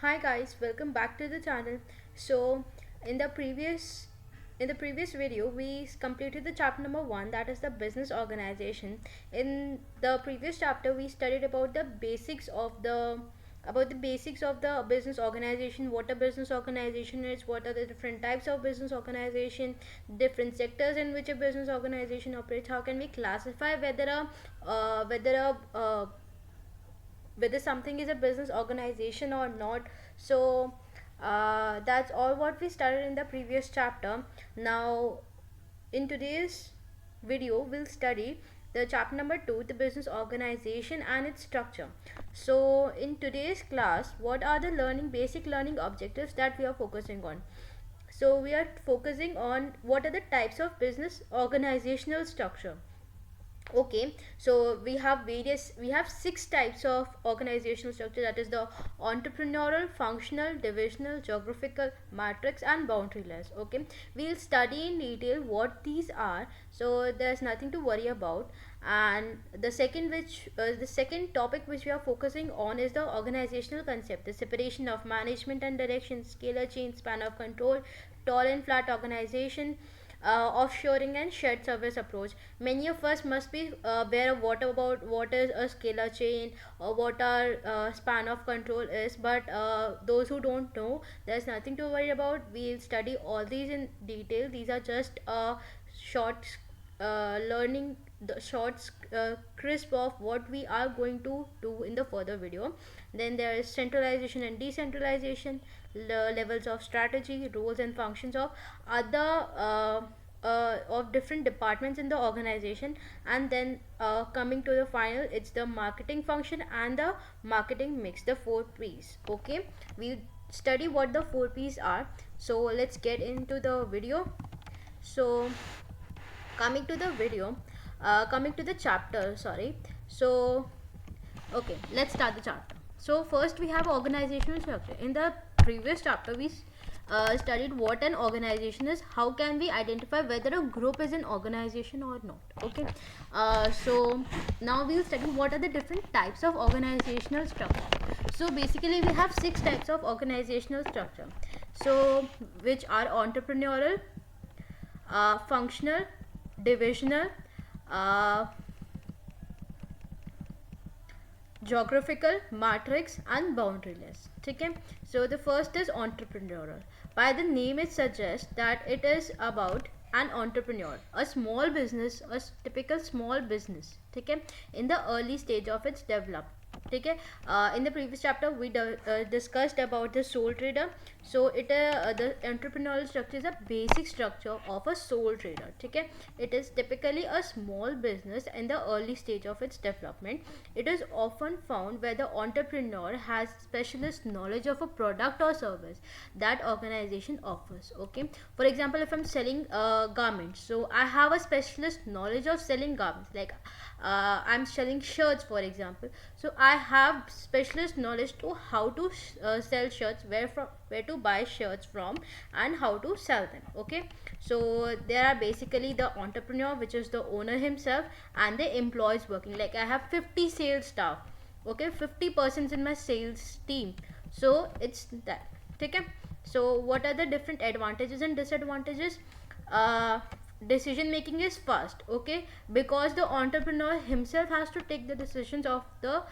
Hi guys, welcome back to the channel. So in the previous video we completed the chapter number 1, that is the business organization. In the previous chapter we studied about the basics of the business organization, what a business organization is, what are the different types of business organization, different sectors in which a business organization operates, how can we classify whether something is a business organization or not. So that's all what we started in the previous chapter. Now in today's video we'll study the chapter number 2, the business organization and its structure. So in today's class, what are the basic learning objectives that we are focusing on? So we are focusing on what are the types of business organizational structure. Okay, so we have six types of organizational structure, that is the entrepreneurial, functional, divisional, geographical, matrix and boundaryless. Okay, we'll study in detail what these are, so there's nothing to worry about. And the second topic which we are focusing on is the organizational concept, the separation of management and direction, scalar change, span of control, tall and flat organization, offshoring and shared service approach. Many of us must be aware of what is a scalar chain or what our span of control is, but those who don't know, there's nothing to worry about. We'll study all these in detail. These are just short learning the short crisp of what we are going to do in the further video. Then there is centralization and decentralization, levels of strategy, roles and functions of other of different departments in the organization, and then coming to the final, it's the marketing function and the marketing mix, the 4 P's. Okay, we study what the 4 P's are. So let's get into the video. So coming to the chapter, sorry. So okay, let's start the chapter. So first we have organizational structure. In the previous chapter we studied what an organization is, how can we identify whether a group is an organization or not. Okay, so now we'll study what are the different types of organizational structure. So basically we have 6 types of organizational structure, so which are entrepreneurial, functional, divisional, uh, geographical, matrix and boundaryless. Okay, so the first is entrepreneurial. By the name it suggests that it is about an entrepreneur, a small business, typical small business, okay, in the early stage of its development. Okay, in the previous chapter we discussed about the sole trader. So the entrepreneurial structure is a basic structure of a sole trader. Okay, it is typically a small business in the early stage of its development. It is often found where the entrepreneur has specialist knowledge of a product or service that organization offers. Okay, for example, if I'm selling garments, so I have a specialist knowledge of selling garments, like I'm selling shirts for example, so I have specialist knowledge to how to sell shirts, where to buy shirts from and how to sell them. Okay, so there are basically the entrepreneur, which is the owner himself, and the employees working, like I have 50 sales staff. Okay, 50 persons in my sales team, so it's that. Okay, so what are the different advantages and disadvantages? Decision making is fast. Okay, because the entrepreneur himself has to take the decisions of the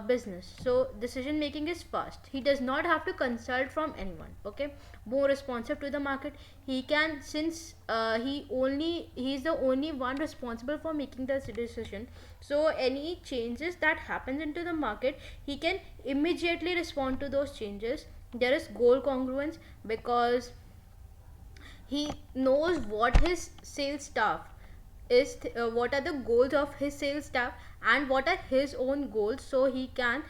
business, so decision making is fast. He does not have to consult from anyone. Okay, more responsive to the market. He can, since he is the only one responsible for making the decision, so any changes that happens into the market, he can immediately respond to those changes. There is goal congruence, because he knows what his sales staff what are the goals of his sales staff and what are his own goals, so he can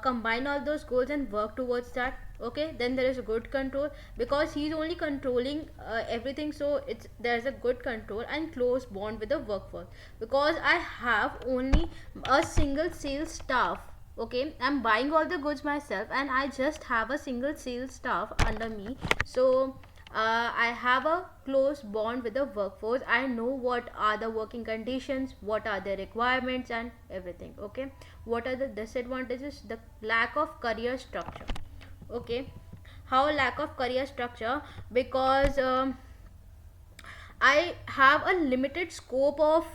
combine all those goals and work towards that. Okay, then there is good control, because he's only controlling everything, so there's a good control and close bond with the workforce, because I have only a single sales staff. Okay, I'm buying all the goods myself and I just have a single sales staff under me, so I have a close bond with the workforce. I know what are the working conditions, what are the requirements and everything. Okay, what are the disadvantages? The lack of career structure. Okay, how lack of career structure? Because I have a limited scope of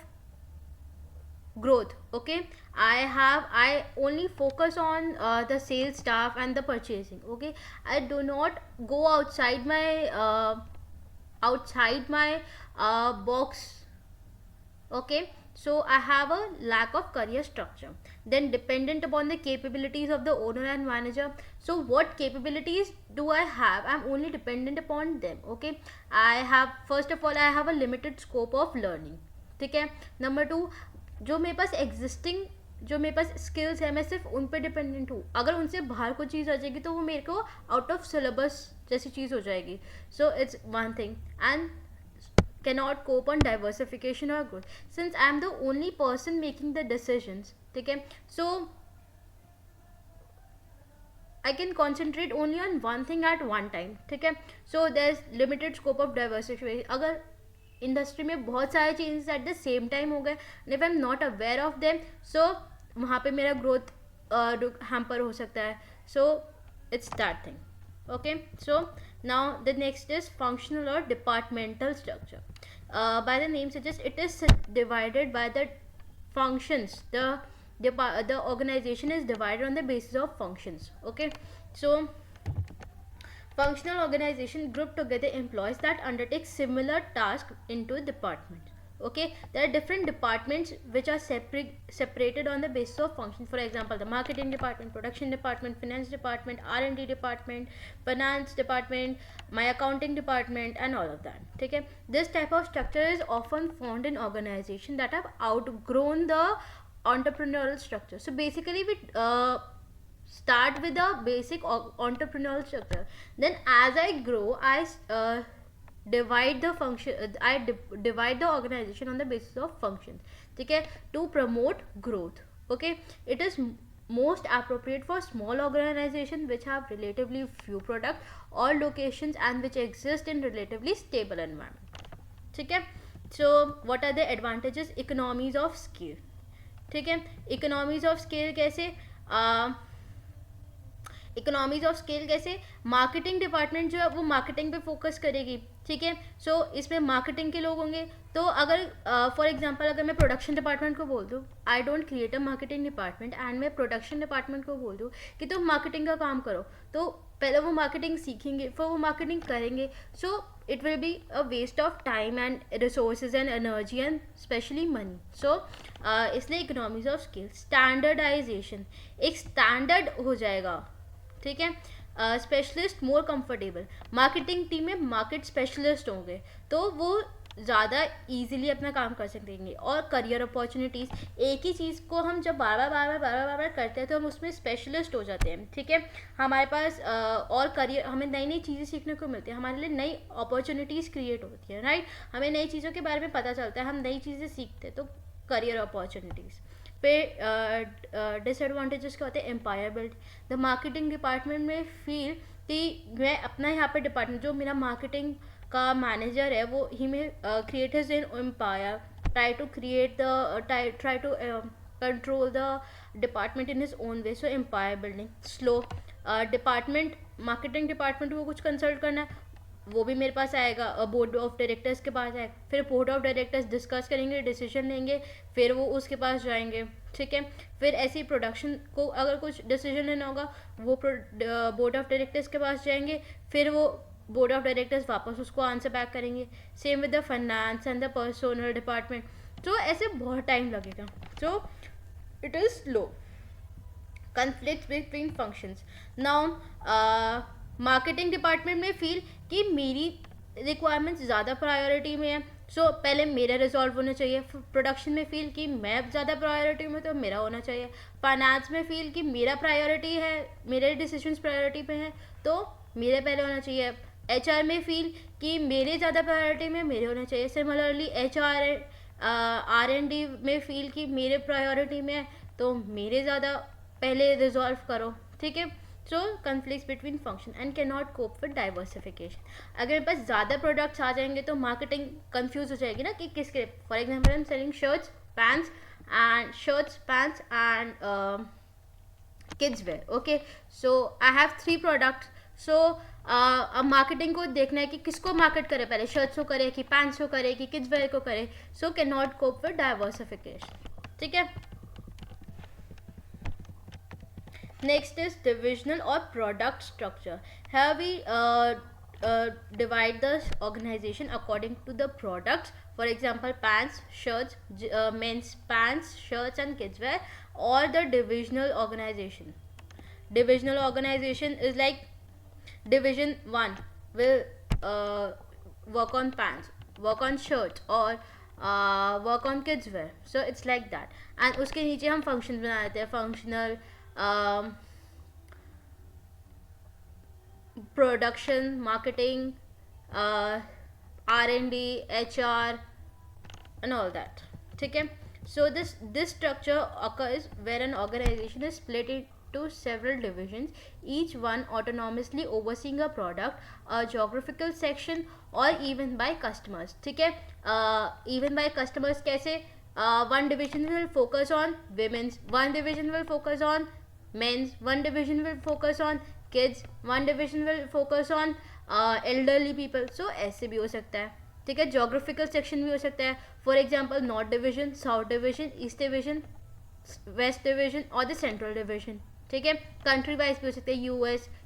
growth. Okay, I only focus on the sales staff and the purchasing. Okay, I do not go outside my box. Okay, so I have a lack of career structure. Then dependent upon the capabilities of the owner and manager. So what capabilities do I have? I'm only dependent upon them. Okay, I have, first of all, I have a limited scope of learning. ठीक है. Number two, जो मेरे पास existing, जो मेरे पास skills है, मैं सिर्फ उन पर डिपेंडेंट हूँ. अगर उनसे बाहर कोई चीज़ आ जाएगी तो वो मेरे को आउट ऑफ सिलेबस जैसी चीज़ हो जाएगी. So it's one thing. And cannot cope on diversification or growth, since I am the only person making the decisions. ठीक है. So I can concentrate only on one thing at one time. ठीक है. So there is limited scope of diversification. अगर industry में बहुत सारे changes at the same time हो गए, if I am not aware of them, so वहाँ पे मेरा ग्रोथ हैम्पर हो सकता है. So it's that thing. Okay, so now the next is functional or departmental structure. By the name suggests, it is divided by the functions. The organization is divided on the basis of functions. Okay, so functional organization group together employees that undertake similar tasks into departments. Okay, there are different departments which are separated on the basis of function. For example, the marketing department, production department, finance department, R&D department, finance department, my accounting department, and all of that. Okay, this type of structure is often found in organizations that have outgrown the entrepreneurial structure. So basically we start with a basic entrepreneurial structure, then as I grow, I divide the function, divide the organization on the basis of functions. Okay, to promote growth. Okay, it is most appropriate for small organizations which have relatively few products or locations and which exist in relatively stable environment. Okay, so what are the advantages? Economies of scale. ठीक है. Economies of scale कैसे? Economies of scale कैसे? Marketing department जो है वो marketing पे focus करेगी. ठीक है. सो इसमें मार्केटिंग के लोग होंगे. तो अगर फॉर एग्जांपल अगर मैं प्रोडक्शन डिपार्टमेंट को बोल दूँ, I don't create a marketing department, and मैं प्रोडक्शन डिपार्टमेंट को बोल दूँ कि तुम मार्केटिंग का काम करो, तो पहले वो मार्केटिंग सीखेंगे, फिर वो मार्केटिंग करेंगे. सो it will be a waste of time and resources and energy and especially money. So इसलिए economies of scale. Standardization, एक standard हो जाएगा. ठीक है. Specialist more comfortable. Marketing team में मार्केट स्पेशलिस्ट होंगे तो वो ज़्यादा इजीली अपना काम कर सकेंगे. और करियर अपॉर्चुनिटीज़, एक ही चीज़ को हम जब बार बार करते हैं तो हम उसमें स्पेशलिस्ट हो जाते हैं. ठीक है. हमारे पास और करियर, हमें नई नई चीज़ें सीखने को मिलती है, हमारे लिए नई अपॉर्चुनिटीज़ क्रिएट होती है. राइट, हमें नई चीज़ों के बारे में पता चलता है, हम नई चीज़ें सीखते हैं, तो करियर अपॉर्चुनिटीज़. फिर डिसएडवांटेजेस क्या होते हैं? Empire build. The marketing department में फील कि मैं अपना यहाँ पे डिपार्टमेंट, जो मेरा मार्केटिंग का मैनेजर है वो ही में create his in empire, try to create the try to control the department in his own way. So empire building slow. Department, marketing department को कुछ कंसल्ट करना है, वो भी मेरे पास आएगा, बोर्ड ऑफ डायरेक्टर्स के पास आएगा, फिर बोर्ड ऑफ डायरेक्टर्स डिस्कस करेंगे, डिसीजन लेंगे, फिर वो उसके पास जाएंगे. ठीक है. फिर ऐसे ही प्रोडक्शन को अगर कुछ डिसीजन लेना होगा, वो बोर्ड ऑफ डायरेक्टर्स के पास जाएंगे, फिर वो बोर्ड ऑफ डायरेक्टर्स वापस उसको आंसर बैक करेंगे. Same with the finance and the personal department. तो ऐसे बहुत टाइम लगेगा. सो it is slow. conflicts between functions. Now marketing department में फील कि मेरी रिक्वायरमेंट्स ज़्यादा प्रायोरिटी में है, सो पहले मेरा रिजॉल्व होना चाहिए. प्रोडक्शन में फील कि मैं ज़्यादा प्रायोरिटी में, तो मेरा होना चाहिए. फाइनेंस में फील कि मेरा प्रायोरिटी है, मेरे डिसीजंस प्रायोरिटी पे हैं, तो मेरे पहले होना चाहिए. HR में फील कि मेरे ज़्यादा प्रायोरिटी में, मेरे होना चाहिए. सिमिलरली HR R&D में फील कि मेरे प्रायोरिटी में है, तो मेरे ज़्यादा पहले रिजॉल्व करो. ठीक है. So conflict between function and can not cope with diversification. अगर मेरे पास ज़्यादा प्रोडक्ट्स आ जाएंगे तो मार्केटिंग कंफ्यूज हो जाएगी ना कि किसके. For example I am selling shirts pants and kids wear. Okay, so I have 3 products, सो अब मार्केटिंग को देखना है कि किसको मार्केट करे, पहले शर्ट्स को करे कि पैंट्स को करे कि किड्स वेयर को करे. So can not cope with diversification. ठीक है. Next is divisional or product structure. Here we divide the organization according to the products. For example, pants, shirts, men's pants, shirts, and kids wear, or the divisional organization. Divisional organization is like division 1 will work on pants, work on shirts, or work on kids wear. So it's like that. And उसके नीचे हम functions बना देते हैं. Functional, production, marketing, R&D, HR, and all that. ठीक है. So this structure occurs where an organization is split into several divisions, each one autonomously overseeing a product, a geographical section, or even by customers. ठीक है. Even by customers कैसे? One division will focus on women's, one division will focus on men's, one division will focus on kids, one division will focus on elderly people. So ऐसे भी हो सकता है. ठीक है. जोग्राफिकल सेक्शन भी हो सकता है. For example north division, south division, east division, west division और द सेंट्रल डिवीजन. ठीक है. कंट्री वाइज भी हो सकते हैं.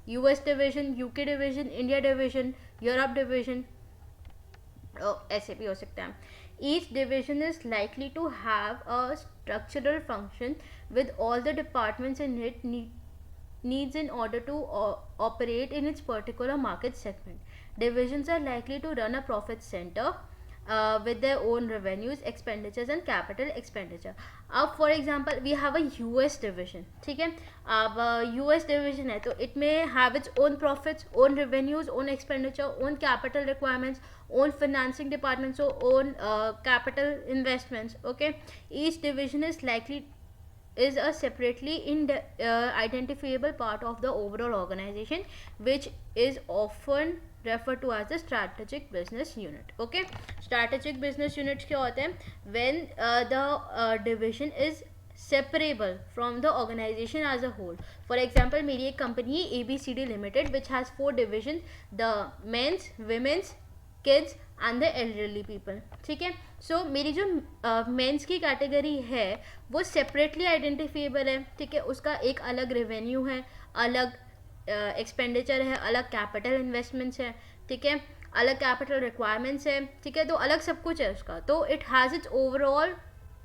US division, UK division, India division, Europe division, ऐसे भी हो सकता है. Each division is likely to have a structural function with all the departments in it needs in order to operate in its particular market segment. Divisions are likely to run a profit center with their own revenues, expenditures and capital expenditure. अब for example we have a US division. ठीक है. अब US division है तो it may have its own profits, own revenues, own expenditure, own capital requirements, own financing departments, so own capital investments. Okay. Each division is a separately identifiable part of the overall organization, which is often referred to as the strategic business unit. Okay. Strategic business units क्या होते हैं? When the division is separable from the organization as a whole. For example, मेरी एक company है ABCD Limited which has 4 divisions: the men's, women's, kids and the elderly people. ठीक है. सो मेरी जो मेंस की कैटेगरी है वो सेपरेटली आइडेंटिफिएबल है. ठीक है. उसका एक अलग रेवेन्यू है, अलग एक्सपेंडिचर है, अलग कैपिटल इन्वेस्टमेंट्स है. ठीक है. अलग कैपिटल रिक्वायरमेंट्स है. ठीक है. तो अलग सब कुछ है उसका. तो it has its overall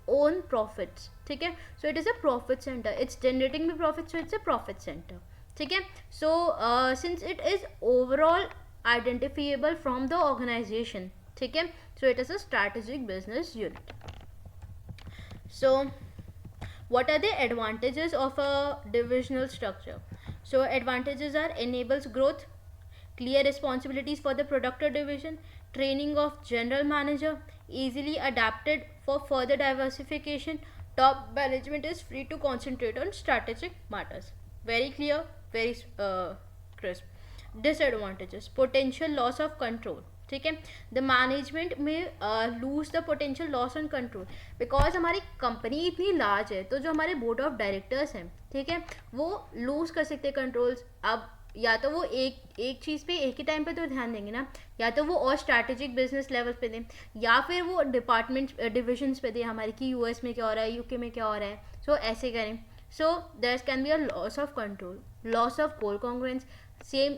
own profits. ठीक है. So it is a profit centre. It's generating the profit, so it's a profit centre. ठीक है. So since it is overall identifiable from the organization. ठीक है. So it is a strategic business unit. So what are the advantages of a divisional structure? So advantages are enables growth, clear responsibilities for the product or division, training of general manager, easily adapted for further diversification, top management is free to concentrate on strategic matters. Very clear, very crisp. Disadvantages: potential loss of control. ठीक है. The management में lose the potential loss on control, because हमारी company इतनी large है तो जो हमारे board of directors हैं, ठीक है, वो लूज कर सकते हैं कंट्रोल्स. अब या तो वो एक चीज़ पे एक ही टाइम पे तो ध्यान देंगे ना, या तो वो और स्ट्रैटेजिक बिजनेस लेवल पे दें, या फिर वो डिपार्टमेंट डिविजन्स पे दें हमारे कि यूएस में क्या हो रहा है, यूके में क्या हो रहा है. सो ऐसे करें. So there can be a loss of control, loss of goal congruence. Same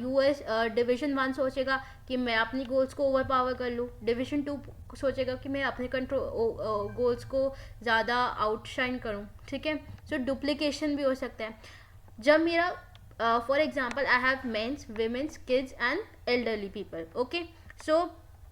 US division 1 सोचेगा कि मैं अपनी गोल्स को ओवर पावर कर लूँ, डिवीजन 2 सोचेगा कि मैं अपने कंट्रोल गोल्स को ज़्यादा आउटशाइन करूँ. ठीक है. सो डुप्लीकेशन भी हो सकता है. जब मेरा for example I have men's, women's, kids and elderly people. Okay. So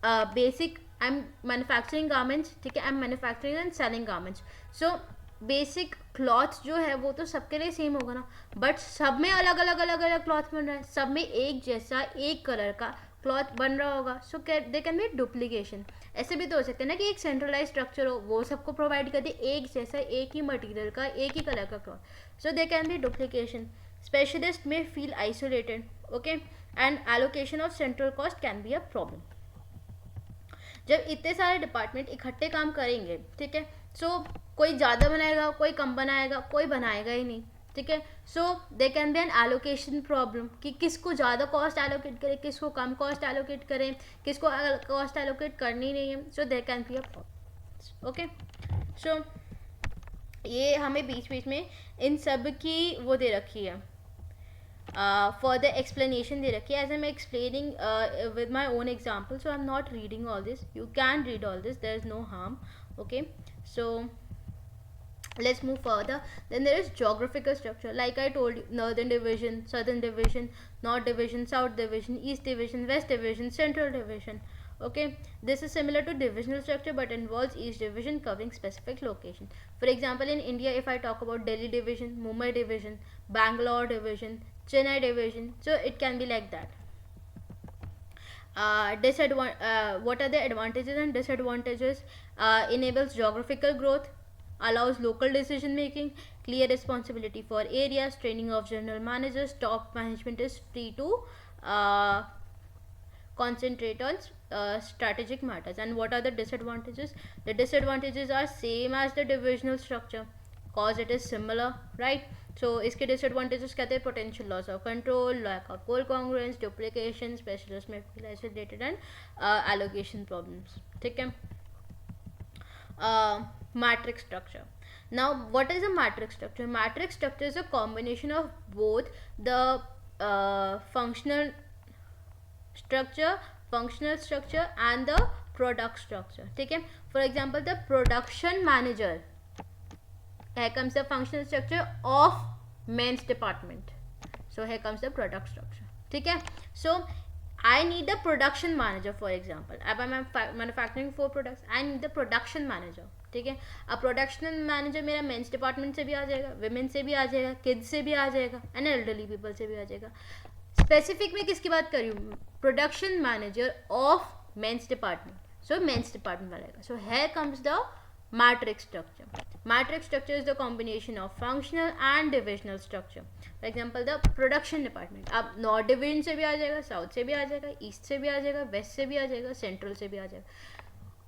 basic I am manufacturing garments. ठीक है. I am manufacturing and selling garments. So basic cloth जो है वो तो सबके लिए सेम होगा ना, बट सब में अलग अलग क्लॉथ बन रहा है, सब में एक जैसा एक कलर का क्लॉथ बन रहा होगा. सो दे कैन बी डुप्लीकेशन. ऐसे भी तो हो सकते हैं ना कि एक सेंट्रलाइज स्ट्रक्चर हो, वो सबको प्रोवाइड कर दे एक जैसा एक ही मटेरियल का एक ही कलर का cloth. So they can be duplication. Specialist में feel isolated. Okay. And allocation of central cost can be a problem. जब इतने सारे डिपार्टमेंट इकट्ठे काम करेंगे, ठीक है, सो कोई ज़्यादा बनाएगा, कोई कम बनाएगा, कोई बनाएगा ही नहीं. ठीक है. So they can be an allocation problem कि किसको ज़्यादा कॉस्ट एलोकेट करें, किसको कम कॉस्ट एलोकेट करें, किसको कॉस्ट एलोकेट करनी नहीं है. So there can be a problem. Okay. So ये हमें बीच बीच में इन सब की वो दे रखी है, further explanation दे रखी है, as I'm explaining with my own example, so I'm not reading all this. You can read all this, there is no harm. Okay, so let's move further. Then there is geographical structure, like I told you: northern division, southern division, north division, south division, east division, west division, central division. Okay, this is similar to divisional structure but involves each division covering specific location. For example, in India, if I talk about Delhi division, Mumbai division, Bangalore division, Chennai division, so it can be like that. What are the advantages and disadvantages? Enables geographical growth, allows local decision making, clear responsibility for areas, training of general managers, top management is free to concentrate on strategic matters. And what are the disadvantages? The disadvantages are same as the divisional structure, cause it is similar, right? So इसके disadvantages कहते हैं potential loss of control, lack of goal congruence, duplication, specialist may feel isolated and allocation problems. ठीक है. Matrix structure. Now what is a matrix structure? Matrix structure is a combination of both the functional structure and the product structure. ठीक है. For example, the production manager, here comes the functional structure of men's department. So here comes the product structure. ठीक है. So I need the production manager, for example. अब I'm manufacturing 4 products, I need the production manager. ठीक है. अब production manager मेरा mains department से भी आ जाएगा, विमेन से भी आ जाएगा, किड्स से भी आ जाएगा एंड एल्डरली पीपल से भी आ जाएगा. स्पेसिफिक में किसकी बात कर रही हूँ? Production manager of men's department. So men's department वाला. So here comes the matrix structure. Matrix structure is the combination of functional and divisional structure. For example, the production department. अब नॉर्थ डिवीजन से भी आ जाएगा, south से भी आ जाएगा, east से भी आ जाएगा, वेस्ट से भी आ जाएगा, सेंट्रल से भी आ जाएगा.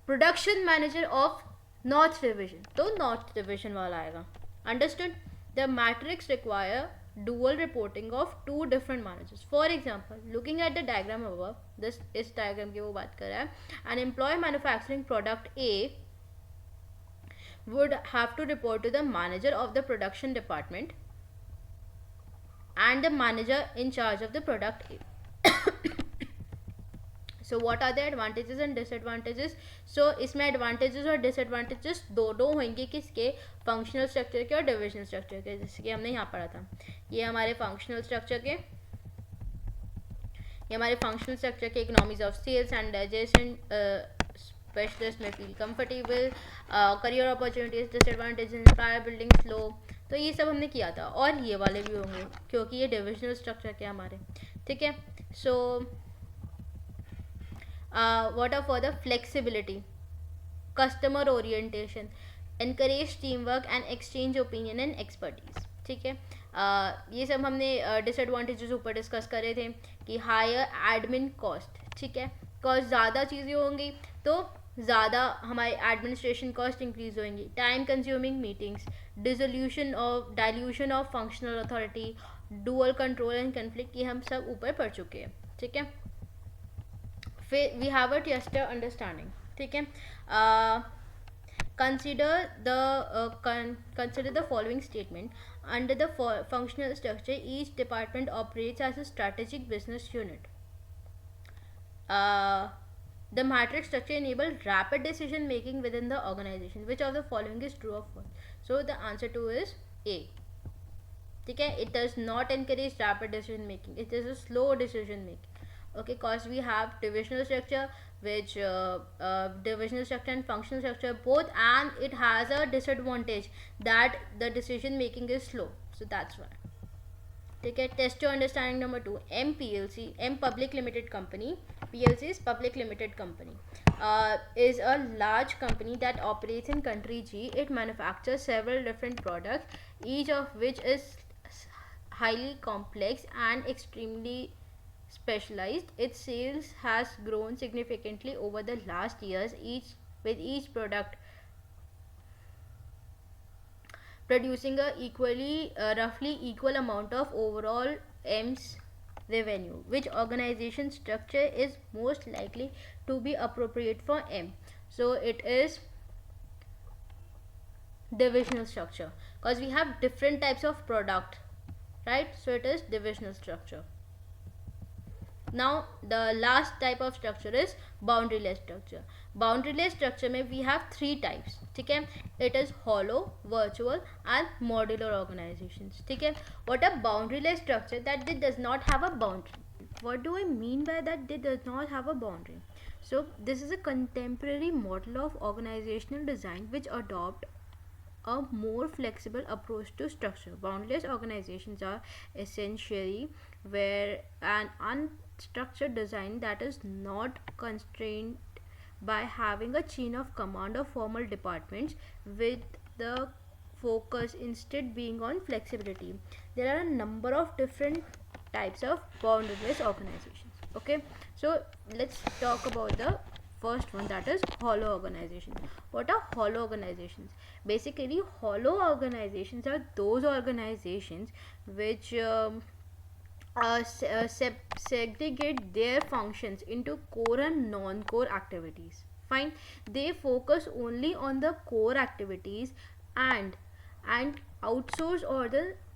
Production manager of north division, तो नॉर्थ डिवीजन वाला आएगा. Understood? The matrix require dual reporting of 2 different managers. For example, looking at the diagram above, this इस diagram की वो बात कर रहा है. An employee manufacturing product A would have to report to the manager of the production department and the manager in charge of the product A. So what are the advantages and disadvantages? So इसमें advantages और disadvantages दोनों होंगे किसके? Functional structure के और divisional structure के. जैसे कि हमने यहाँ पढ़ा था, ये हमारे फंक्शनल स्ट्रक्चर के, ये हमारे फंक्शनल स्ट्रक्चर के economies of sales and digestion, specialist may feel comfortable, career opportunities, disadvantages, inspire building slow. तो ये सब हमने किया था और ये वाले भी होंगे क्योंकि ये डिविजनल स्ट्रक्चर के हमारे. ठीक है. सो what are further? Flexibility, customer orientation, encourage teamwork and exchange opinion and expertise. ठीक है. ये सब हमने डिसएडवांटेजेस ऊपर डिस्कस करे थे कि हायर एडमिन कॉस्ट. ठीक है. कॉस्ट ज़्यादा चीज़ें होंगी तो ज़्यादा हमारे एडमिनिस्ट्रेशन कॉस्ट इंक्रीज होंगी. Time consuming meetings, dilution of functional authority, dual control and conflict, ये हम सब ऊपर पढ़ चुके हैं. ठीक है. फिर we have a test your understanding. ठीक है. consider the following statement. Under the functional structure, each department operates as a strategic business unit. The matrix structure enables rapid decision making within the organization. Which of the following is true or false? So the answer to is A. ठीक है. It does not encourage rapid decision making. It is a slow decision making. Okay, because we have divisional structure, which divisional structure and functional structure both, and it has a disadvantage that the decision making is slow. So that's why. ठीक है. Test your understanding number 2. MPLC, M Public Limited Company, PLC is Public Limited Company, is a large company that operates in country G. It manufactures several different products, each of which is highly complex and extremely specialized. Its sales has grown significantly over the last years, with each product producing a roughly equal amount of overall M's revenue. Which organization structure is most likely to be appropriate for M? So it is divisional structure, because we have different types of product, right? So it is divisional structure. Now the last type of structure is boundaryless structure. Boundaryless structure में we have three types, ठीक है? It is hollow, virtual and modular organizations, ठीक है? What a boundaryless structure, that it does not have a boundary. What do I mean by that? It does not have a boundary. So this is a contemporary model of organizational design which adopt a more flexible approach to structure. Boundless organizations are essentially where an unstructured design that is not constrained by having a chain of command of formal departments, with the focus instead being on flexibility. There are a number of different types of boundaryless organizations. Okay, so let's talk about the first one, that is hollow organizations. What are hollow organizations? Basically, hollow organizations are those organizations which segregate their functions into core and non-core activities. Fine, they focus only on the core activities and outsource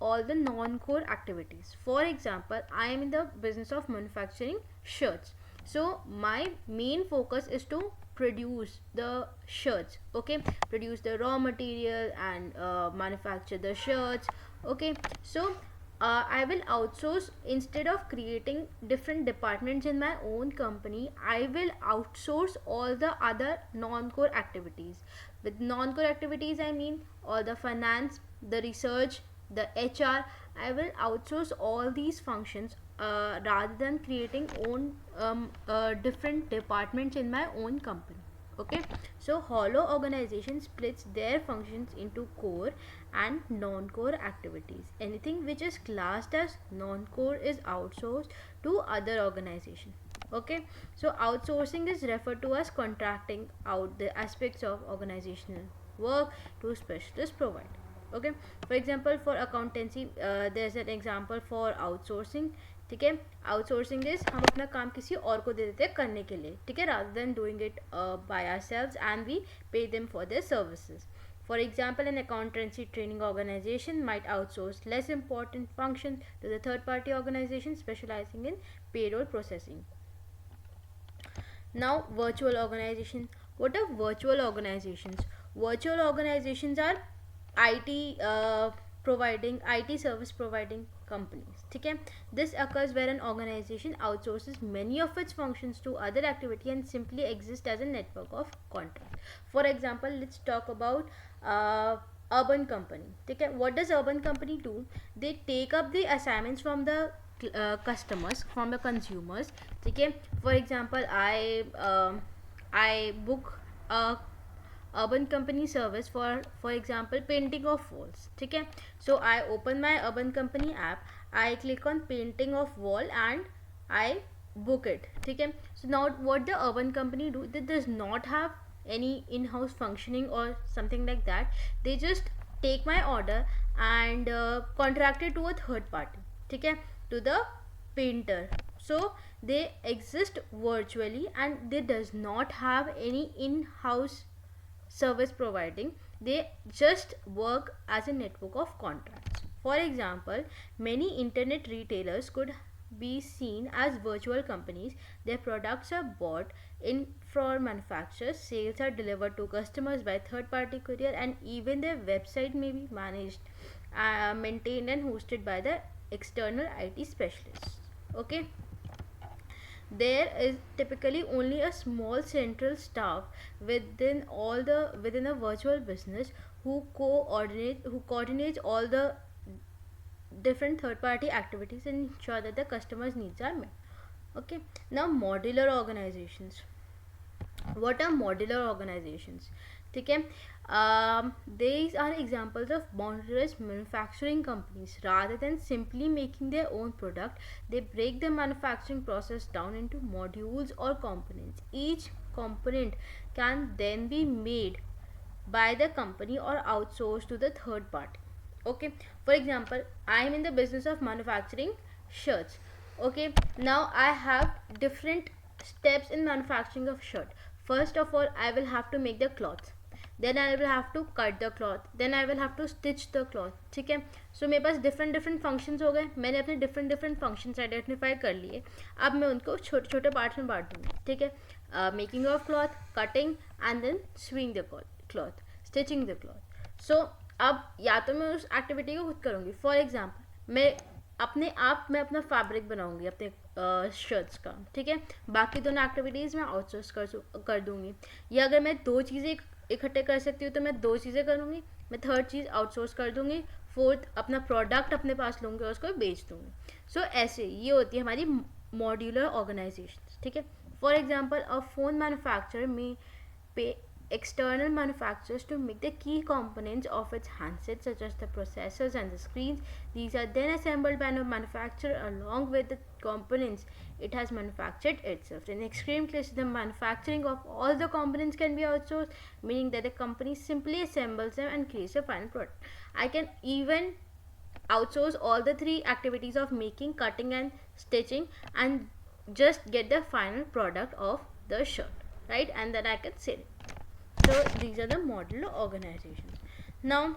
all the non-core activities. For example, I am in the business of manufacturing shirts, so my main focus is to produce the shirts, okay, produce the raw material and manufacture the shirts, okay. So I will outsource, instead of creating different departments in my own company, I will outsource all the other non-core activities. With non-core activities, I mean all the finance, the research, the HR. I will outsource all these functions rather than creating own different departments in my own company. Okay, so hollow organization splits their functions into core and non-core activities. Anything which is classed as non-core is outsourced to other organization. Okay, so outsourcing is referred to as contracting out the aspects of organizational work to specialist provider. Okay, for example, for accountancy, there's an example for outsourcing. ठीक है, outsourcing is हम अपना काम किसी और को दे देते हैं करने के लिए, ठीक है, rather than doing it by ourselves and we pay them for their services. For example, an accountancy training organization might outsource less important functions to the third party organization specializing in payroll processing. Now, virtual organization. What are virtual organizations? Virtual organizations are IT providing IT service providing companies. Okay, this occurs where an organization outsources many of its functions to other activity and simply exists as a network of contracts. For example, let's talk about urban company. Okay, what does urban company do? They take up the assignments from the customers, from the consumers. Okay, for example, I book a urban company service for example painting of walls. Okay, so I open my urban company app, I click on painting of wall and I book it. Okay, so now what the urban company do, that does not have any in-house functioning or something like that. They just take my order and contract it to a third party, okay, to the painter. So they exist virtually and they does not have any in-house service providing. They just work as a network of contracts. For example, many internet retailers could be seen as virtual companies. Their products are bought in from manufacturers, sales are delivered to customers by third party courier, and even their website may be managed, maintained and hosted by the external IT specialists. Okay, there is typically only a small central staff within a virtual business who coordinates all the different third party activities and ensure that the customers needs are met. Okay, now modular organizations. What are modular organizations? Okay, these are examples of boundaryless manufacturing companies. Rather than simply making their own product, they break the manufacturing process down into modules or components. Each component can then be made by the company or outsourced to the third party. Okay, for example, I am in the business of manufacturing shirts. Okay, now I have different steps in manufacturing of shirt. First of all, I will have to make the cloth, then I will have to cut the cloth, then I will have to stitch the cloth. ठीक है, सो मेरे पास different different functions हो गए, मैंने अपने different different functions identify कर लिए. अब मैं उनको छोटे छोटे पार्ट्स में बांट दूँगी. ठीक है, making of cloth, cutting and then sewing the cloth, stitching the cloth. So अब या तो मैं उस एक्टिविटी को खुद करूँगी. फॉर एग्जाम्पल, मैं अपने आप मैं अपना फैब्रिक बनाऊंगी अपने शर्ट्स का. ठीक है, बाकी दोनों एक्टिविटीज़ मैं आउटसोर्स कर दूंगी. या अगर मैं दो चीज़ें इकट्ठे कर सकती हूँ तो मैं दो चीज़ें करूँगी, मैं थर्ड चीज़ आउटसोर्स कर दूंगी, फोर्थ अपना प्रोडक्ट अपने पास लूँगी और उसको बेच दूँगी. सो ऐसे ये होती है हमारी मॉड्यूलर ऑर्गेनाइजेशन. ठीक है, for example a phone manufacturer may pay external manufacturers to make the key components of its handsets such as the processors and the screens. These are then assembled by the manufacturer along with the components it has manufactured itself. In extreme cases, the manufacturing of all the components can be outsourced, meaning that the company simply assembles them and creates a final product. I can even outsource all the three activities of making, cutting and stitching and just get the final product of the shirt, right? And then I can sell it. So these are the modular organizations. Now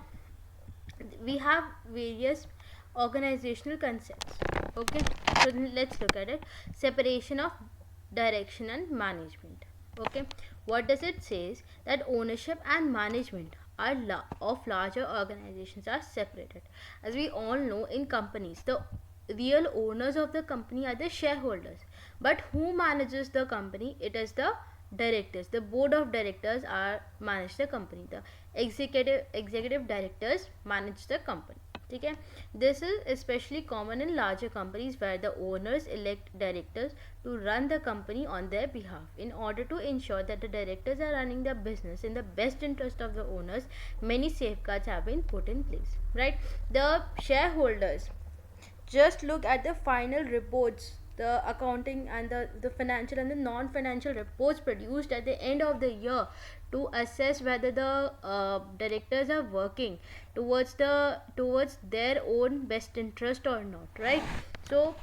we have various organizational concepts. Okay, so let's look at it. Separation of direction and management. Okay, what does it says? That ownership and management are of larger organizations are separated. As we all know, in companies the real owners of the company are the shareholders, but who manages the company? It is the directors. The board of directors are manage the company. The executive directors manage the company. ठीक है, this is especially common in larger companies where the owners elect directors to run the company on their behalf. In order to ensure that the directors are running the business in the best interest of the owners, many safeguards have been put in place, right? The shareholders just look at the final reports, the accounting and the financial and the non-financial reports produced at the end of the year to assess whether the directors are working towards their own best interest or not, right? So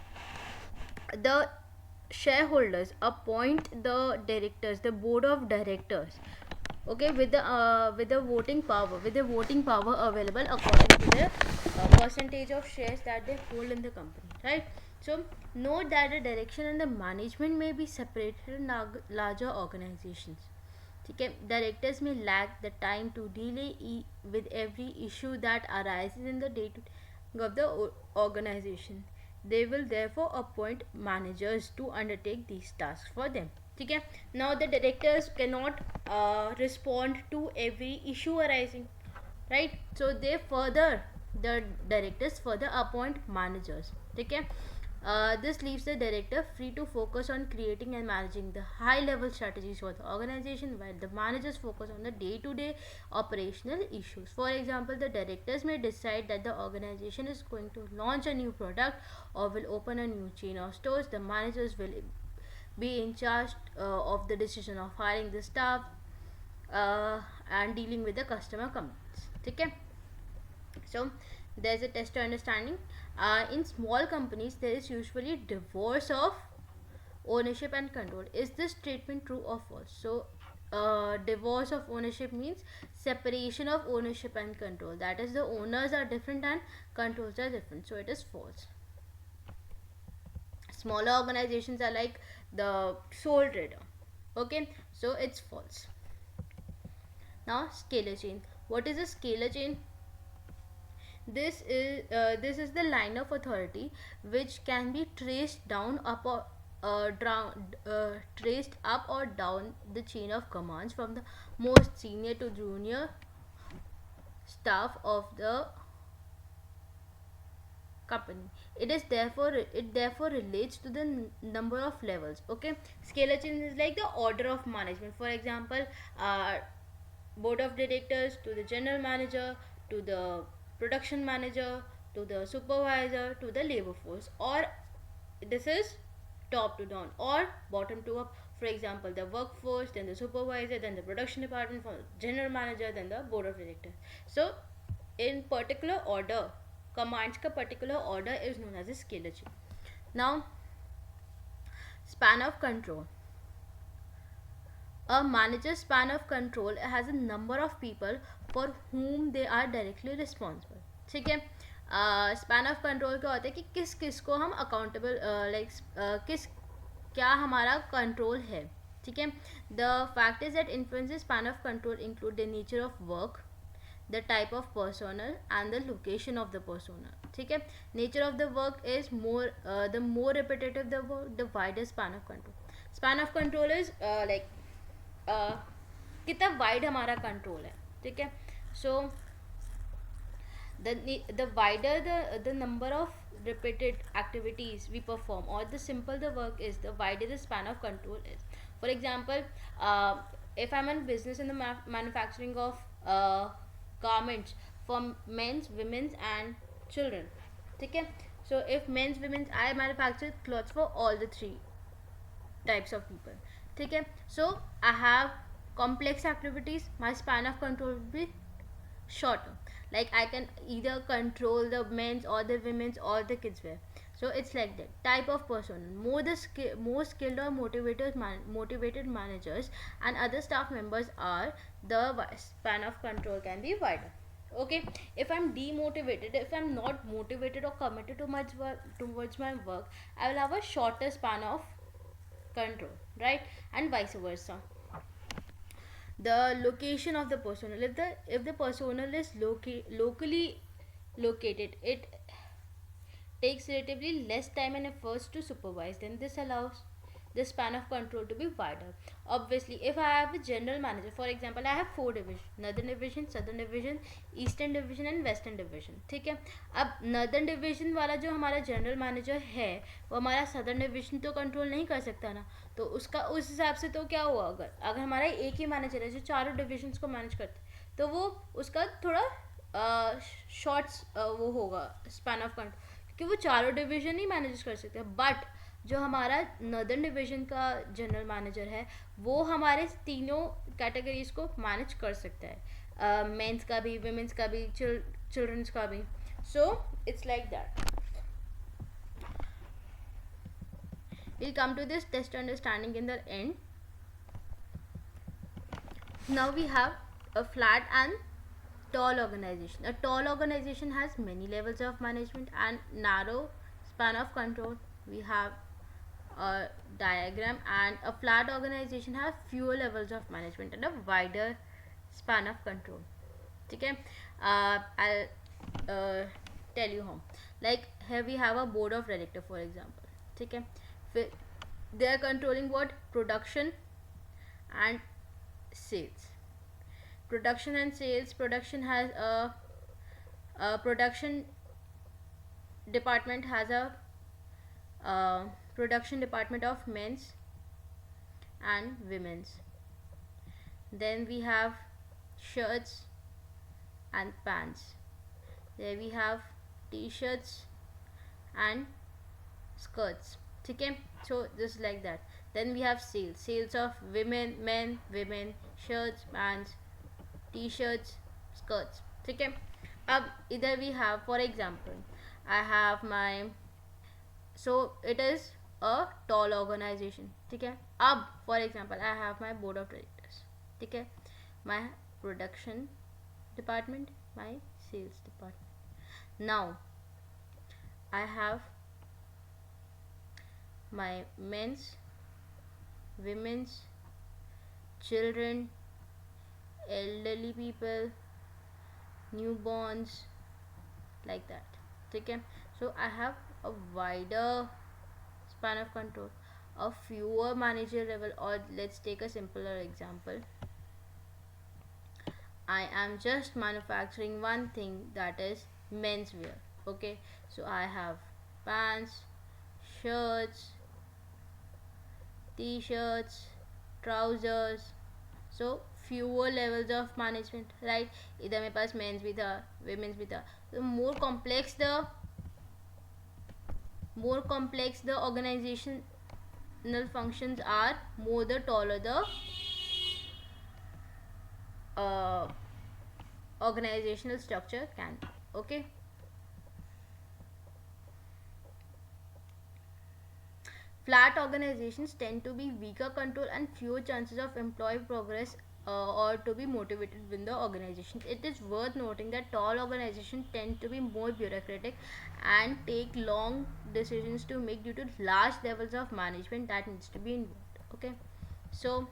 the shareholders appoint the directors, the board of directors, okay, with the voting power available according to the percentage of shares that they hold in the company, right? So note that the direction and the management may be separated in larger organizations. ठीक है, directors may lack the time to deal with every issue that arises in the day-to-day of the organization. They will therefore appoint managers to undertake these tasks for them. ठीक है, now the directors cannot respond to every issue arising, right? So the directors further appoint managers. ठीक है, this leaves the director free to focus on creating and managing the high level strategies for the organization, while the managers focus on the day to day operational issues. For example, the directors may decide that the organization is going to launch a new product or will open a new chain of stores. The managers will be in charge of the decision of hiring the staff and dealing with the customer complaints. Okay, so there's a test to understanding. In small companies there is usually divorce of ownership and control. Is this statement true or false? So divorce of ownership means separation of ownership and control, that is the owners are different and controls are different, so it is false. Smaller organizations are like the sole trader. Okay, so it's false. Now scalar chain. What is a scalar chain? This is the line of authority which can be traced traced up or down the chain of commands from the most senior to junior staff of the company. It therefore relates to the number of levels. Okay, scalar chain is like the order of management. For example, board of directors to the general manager to the production manager to the supervisor to the labor force, or this is top to down or bottom to up. For example, the workforce, then the supervisor, then the production department, from general manager, then the board of directors. So in particular order, commands का particular order is known as a scalar chain. Now, span of control. A manager's span of control has a number of people for whom they are directly responsible. ठीक है. Span of control क्या होता है कि किस किस को हम अकाउंटेबल किस क्या हमारा कंट्रोल है. ठीक है. The fact is that influences span of control include the nature of work, the type of personnel and the location of the personnel. ठीक है. Nature of the work is more the more repetitive the work, the wider span of control. Span of control is कितना wide हमारा control है. ठीक है. सो the wider the number of repeated activities we perform, or the simple the work is, the wider the span of control is. For example, if I'm in business in the manufacturing of garments for men's, women's and children. ठीक है. So if men's, women's, I manufacture clothes for all the three types of people. ठीक है. So I have complex activities, my span of control will be shorter. Like I can either control the men's or the women's or the kids wear. So it's like that. Type of person, more skilled or motivated managers and other staff members are, the span of control can be wider. Okay. If I'm demotivated, if I'm not motivated or committed to much work towards my work, I will have a shorter span of control, right? And vice versa. The location of the personnel, if the personnel is locally located, it takes relatively less time and efforts to supervise, then this allows the span of control to be wider. Obviously, if I have a general manager, for example, I have 4 divisions: northern division, southern division, eastern division and western division. ठीक है. अब northern division वाला जो हमारा general manager है, वो हमारा southern division तो कंट्रोल नहीं कर सकता ना. तो उसका उस हिसाब से तो क्या हुआ, अगर हमारा एक ही मैनेजर है जो चारों डिविजन्स को मैनेज करते, तो वो उसका थोड़ा शॉर्ट्स वो होगा स्पैन ऑफ कंट्रोल, क्योंकि वो चारों डिवीजन ही मैनेज कर सकते हैं. बट जो हमारा नॉर्दर्न डिवीजन का जनरल मैनेजर है, वो हमारे तीनों कैटेगरीज को मैनेज कर सकता है, मेंस का भी, विमेंस का भी, चिल्ड्रंस का भी. So it's like that. We'll come to this test understanding in the end. Now we have a flat and tall organization. A tall organization has many levels of management and narrow span of control. We have a diagram, and a flat organization has fewer levels of management and a wider span of control. ठीक है. I'll tell you how. Like here we have a board of director, for example. ठीक है. They are controlling what? Production and sales. Production and sales. Production has a production department has a production department of men's and women's. Then we have shirts and pants. There we have t-shirts and skirts. ठीक है. So just like that. Then we have sales of women, men, women, shirts, pants, t-shirts, skirts. ठीक है. अब इधर we have, for example, I have my, so it is a tall organization. ठीक है. अब for example I have my board of directors. ठीक है. My production department, my sales department. Now I have my men's, women's, children, elderly people, newborns, like that. ठीक है. So I have a wider span of control, a fewer manager level. Or let's take a simpler example. I am just manufacturing one thing, that is menswear. Okay. So I have pants, shirts, t-shirts, trousers. So fewer levels of management, right? इधर मेरे पास men's भी था, women's भी था. So more complex the organization functions are, more the taller the uh, organizational structure can be. Okay. Flat organizations tend to be weaker control and fewer chances of employee progress or to be motivated within the organization. It is worth noting that tall organizations tend to be more bureaucratic and take long decisions to make due to large levels of management that needs to be involved. Okay, so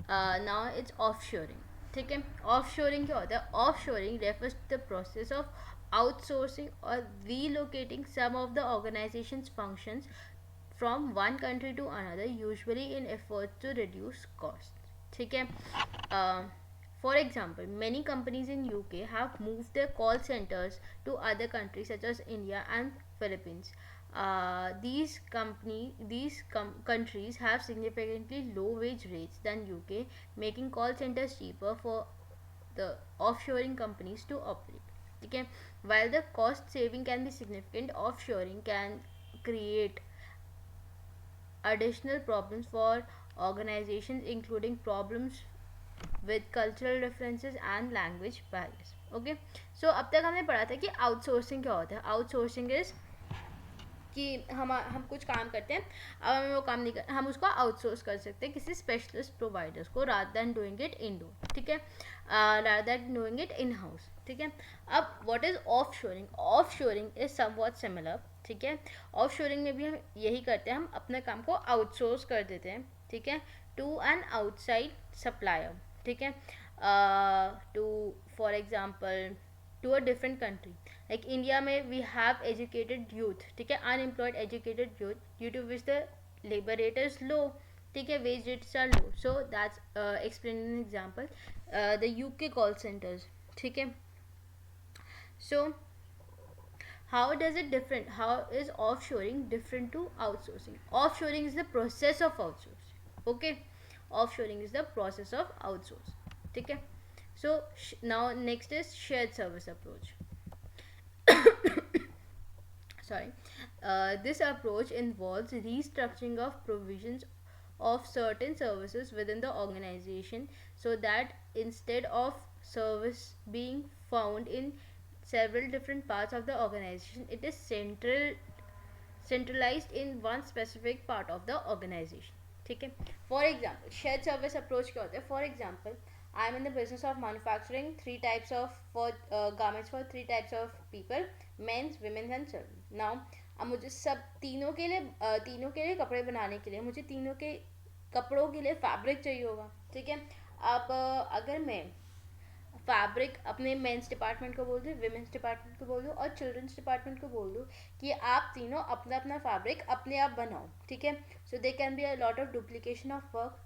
now it's offshoring. ठीक है, offshoring क्या होता है? Offshoring refers to the process of outsourcing or relocating some of the organization's functions from one country to another, usually in effort to reduce costs. ठीक है, for example, many companies in UK have moved their call centers to other countries such as India and Philippines. Countries have significantly low wage rates than UK, making call centers cheaper for the offshoring companies to operate. Okay, while the cost saving can be significant, offshoring can create additional problems for organizations, including problems with cultural differences and language barriers. Okay, so अब तक हमने पढ़ा था कि outsourcing क्या होता है. Outsourcing is कि हम कुछ काम करते हैं, अब हमें वो काम नहीं कर, हम उसको आउटसोर्स कर सकते हैं किसी स्पेशलिस्ट प्रोवाइडर्स को, rather than doing it indoor. ठीक है, rather than doing it in house. ठीक है, अब what is of shoring? Of shoring is somewhat similar. ठीक है, ऑफ शोरिंग में भी हम यही करते हैं, हम अपने काम को आउटसोर्स कर देते हैं. ठीक है, टू एन आउटसाइड सप्लायर. ठीक है, to for example to a different country. Like India में वी हैव एजुकेटेड यूथ. ठीक है, unemployed educated youth, due to which the labour rate is low. ठीक है, wage rates are low. So that's explain an example the UK call centres. ठीक है, so how does it different? How is offshoring different to outsourcing? Offshoring is the process of outsourcing. Okay, offshoring is the process of outsourcing. ठीक है, so now next is shared service approach. Sorry, this approach involves restructuring of provisions of certain services within the organization, so that instead of service being found in several different parts of the organization, it is centralized in one specific part of the organization. ठीक है, for example share service approach क्या होता है? For example, I am in the business of manufacturing three types of for garments for three types of people, men's, women and children. Now अब मुझे सब तीनों के लिए कपड़े बनाने के लिए मुझे तीनों के कपड़ों के लिए फैब्रिक चाहिए होगा. ठीक है, अब अगर मैं फैब्रिक अपने मेंस डिपार्टमेंट को बोल दूँ, विमेंस डिपार्टमेंट को बोल दूँ और चिल्ड्रंस डिपार्टमेंट को बोल दूँ कि आप तीनों अपना अपना फैब्रिक अपने आप बनाओ. ठीक है, so they can be a lot of duplication of work,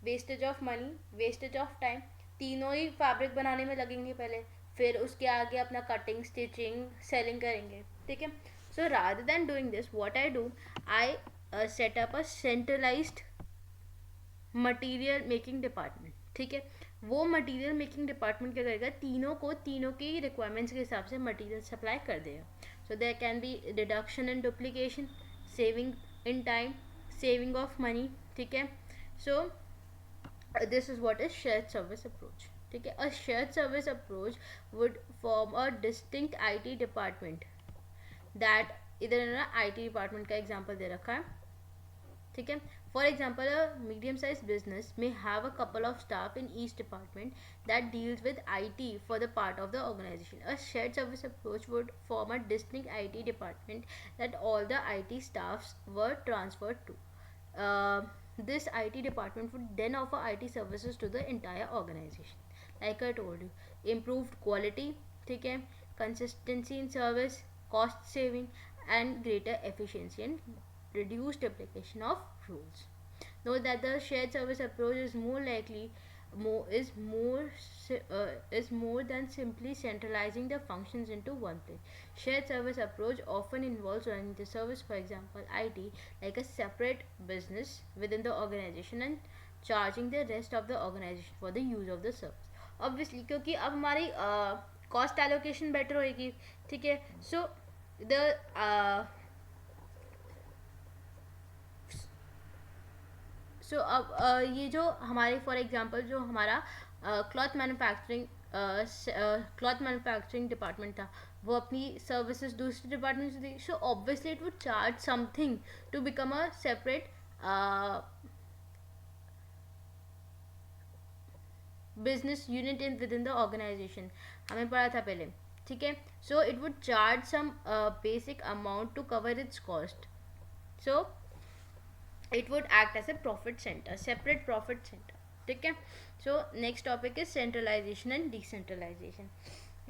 wastage of money, wastage of time. तीनों ही फैब्रिक बनाने में लगेंगे पहले, फिर उसके आगे अपना कटिंग, स्टिचिंग, सेलिंग करेंगे. ठीक है, so rather than doing this, what I do, I set up a centralised material making department. ठीक है, वो मटेरियल मेकिंग डिपार्टमेंट क्या करेगा, तीनों की रिक्वायरमेंट्स के हिसाब से मटेरियल सप्लाई कर देगा. So there can be reduction in duplication, saving in time, saving of money. ठीक है, so this is what is shared service approach. ठीक है, a shared service approach would form a distinct IT department that, इधर IT department का example दे रखा है. ठीक है, for example, a medium-sized business may have a couple of staff in each department that deals with IT for the part of the organization. A shared service approach would form a distinct IT department that all the IT staffs were transferred to. This IT department would then offer IT services to the entire organization. Like I told you, improved quality, ठीक है, consistency in service, cost saving, and greater efficiency and reduced application of rules. Note that the shared service approach is more than simply centralizing the functions into one place. Shared service approach often involves running the service, for example IT, like a separate business within the organization and charging the rest of the organization for the use of the service. Obviously, क्योंकि अब हमारी cost allocation better होएगी. ठीक है, so the सो अब ये जो हमारे फॉर एग्जांपल जो हमारा क्लॉथ मैन्युफैक्चरिंग डिपार्टमेंट था, वो अपनी सर्विसेज दूसरे डिपार्टमेंट से दी, so obviously it would charge something to become a separate business unit in within the organisation, हमें पढ़ा था पहले, ठीक है. So it would charge some basic amount to cover its cost. So it would act as a profit center, separate profit center, ठीक है. So next topic is centralization and decentralization.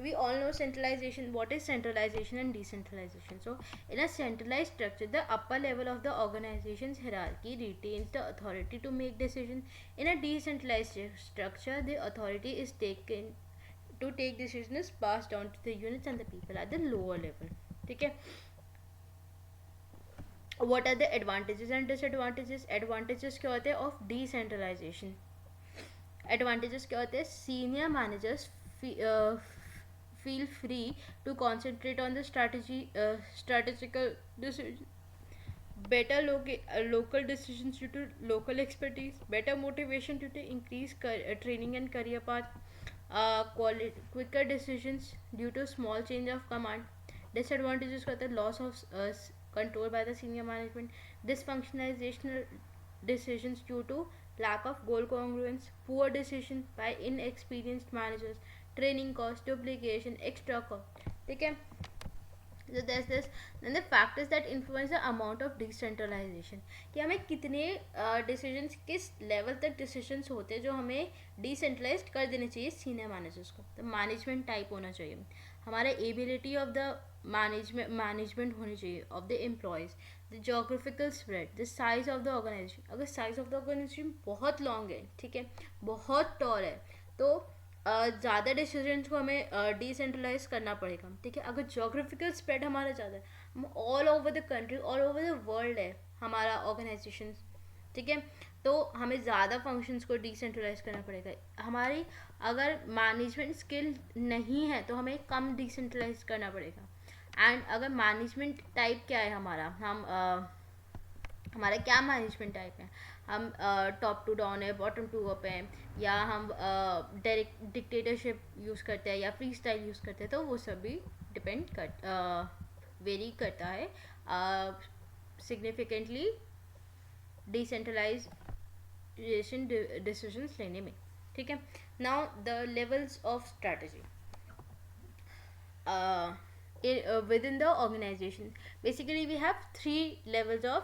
We all know centralization. What is centralization and decentralization? So in a centralized structure, the upper level of the organization's hierarchy retains the authority to make decisions. In a decentralized structure, the authority is taken to take decisions passed down to the units and the people at the lower level, ठीक है. What are the advantages and disadvantages? Advantages क्या होते हैं of decentralization? Advantages क्या होते हैं? Senior managers feel free to concentrate on the strategical decision, better local decisions due to local expertise, better motivation due to increased training and career path, quicker decisions due to small change of command. Disadvantages का होता है loss of control by the senior management, dysfunctionalizational decisions due to lack of goal congruence, poor decision by inexperienced managers, training cost, duplication, extra cost, ठीक है. So there's this. Then the factors that influence the amount of decentralization, कि हमें कितने decisions किस level तक decisions होते हैं जो हमें decentralized कर देने चाहिए senior managers को. तो management type होना चाहिए, हमारा ability of the management होनी चाहिए of the employees, the geographical spread, the size of the organization. अगर size of the organization बहुत long है, ठीक है, बहुत tall है, तो ज़्यादा डिसीजंस को हमें डिसेंट्रलाइज करना पड़ेगा, ठीक है. अगर जोग्राफिकल स्प्रेड हमारा ज़्यादा है, हम all over the country, all over the world है हमारा ऑर्गेनाइजेशन, ठीक है, तो हमें ज़्यादा फंक्शंस को डिसेंट्रलाइज करना पड़ेगा. हमारी अगर मैनेजमेंट स्किल नहीं है तो हमें कम डिसेंट्रलाइज करना पड़ेगा. एंड अगर मैनेजमेंट टाइप क्या है हमारा क्या मैनेजमेंट टाइप है, हम टॉप टू डाउन है, बॉटम टू अप है, या हम डायरेक्ट डिक्टेटरशिप यूज़ करते हैं या फ्री स्टाइल यूज़ करते हैं, तो वो सब भी डिपेंड वेरी करता है सिग्निफिकेंटली डिसेंट्रलाइजेशन डिसीजंस लेने में, ठीक है. Now the levels of strategy within the organization, basically we have 3 levels of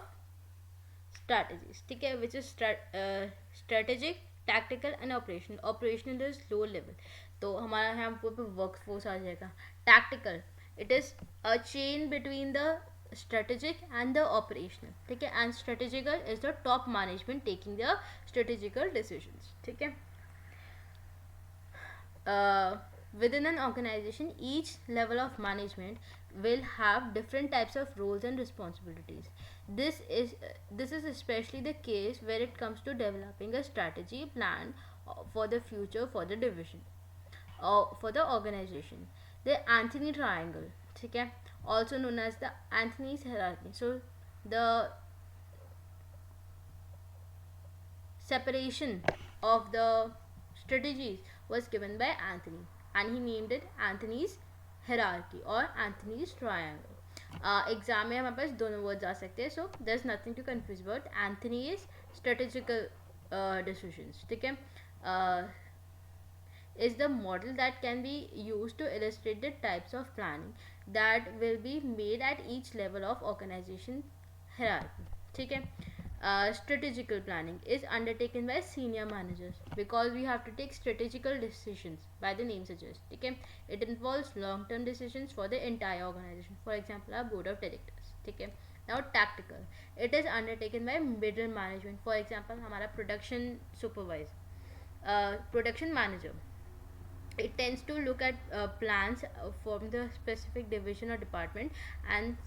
strategies, ठीक है, which is strategic, tactical and operational. Operational is low level, तो हमारा यहाँ पर workforce आ जाएगा. Tactical, it is a chain between the strategic and the operational, ठीक है, and strategical is the top management taking the strategical decisions, ठीक है. Within an organization, each level of management will have different types of roles and responsibilities. This is especially the case where it comes to developing a strategy plan for the future for the division or for the organization. The Anthony triangle, ठीक है, also known as the Anthony's hierarchy. So the separation of the strategies was given by Anthony, and he named it Anthony's hierarchy or Anthony's triangle. Exam में हमारे पास दोनों words आ सकते हैं, so there is nothing to confuse about. Anthony is strategical decisions, ठीक है, is the model that can be used to illustrate the types of planning that will be made at each level of organization hierarchy, ठीक है. Strategical planning is undertaken by senior managers because we have to take strategical decisions by the name suggests, ठीक है. It involves long term decisions for the entire organization, for example our board of directors, ठीक है. Now tactical, it is undertaken by middle management, for example हमारा production supervisor, production manager. It tends to look at plans from the specific division or department and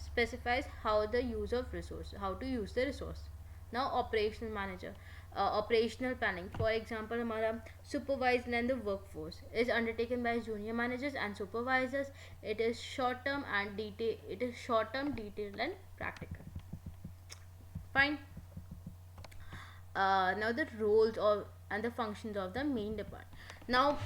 specifies how to use the resource. Now operational manager, operational planning, for example हमारा supervision and the workforce is undertaken by junior managers and supervisors. It is short term, detailed and practical. Fine. now the roles of and the functions of the main department. Now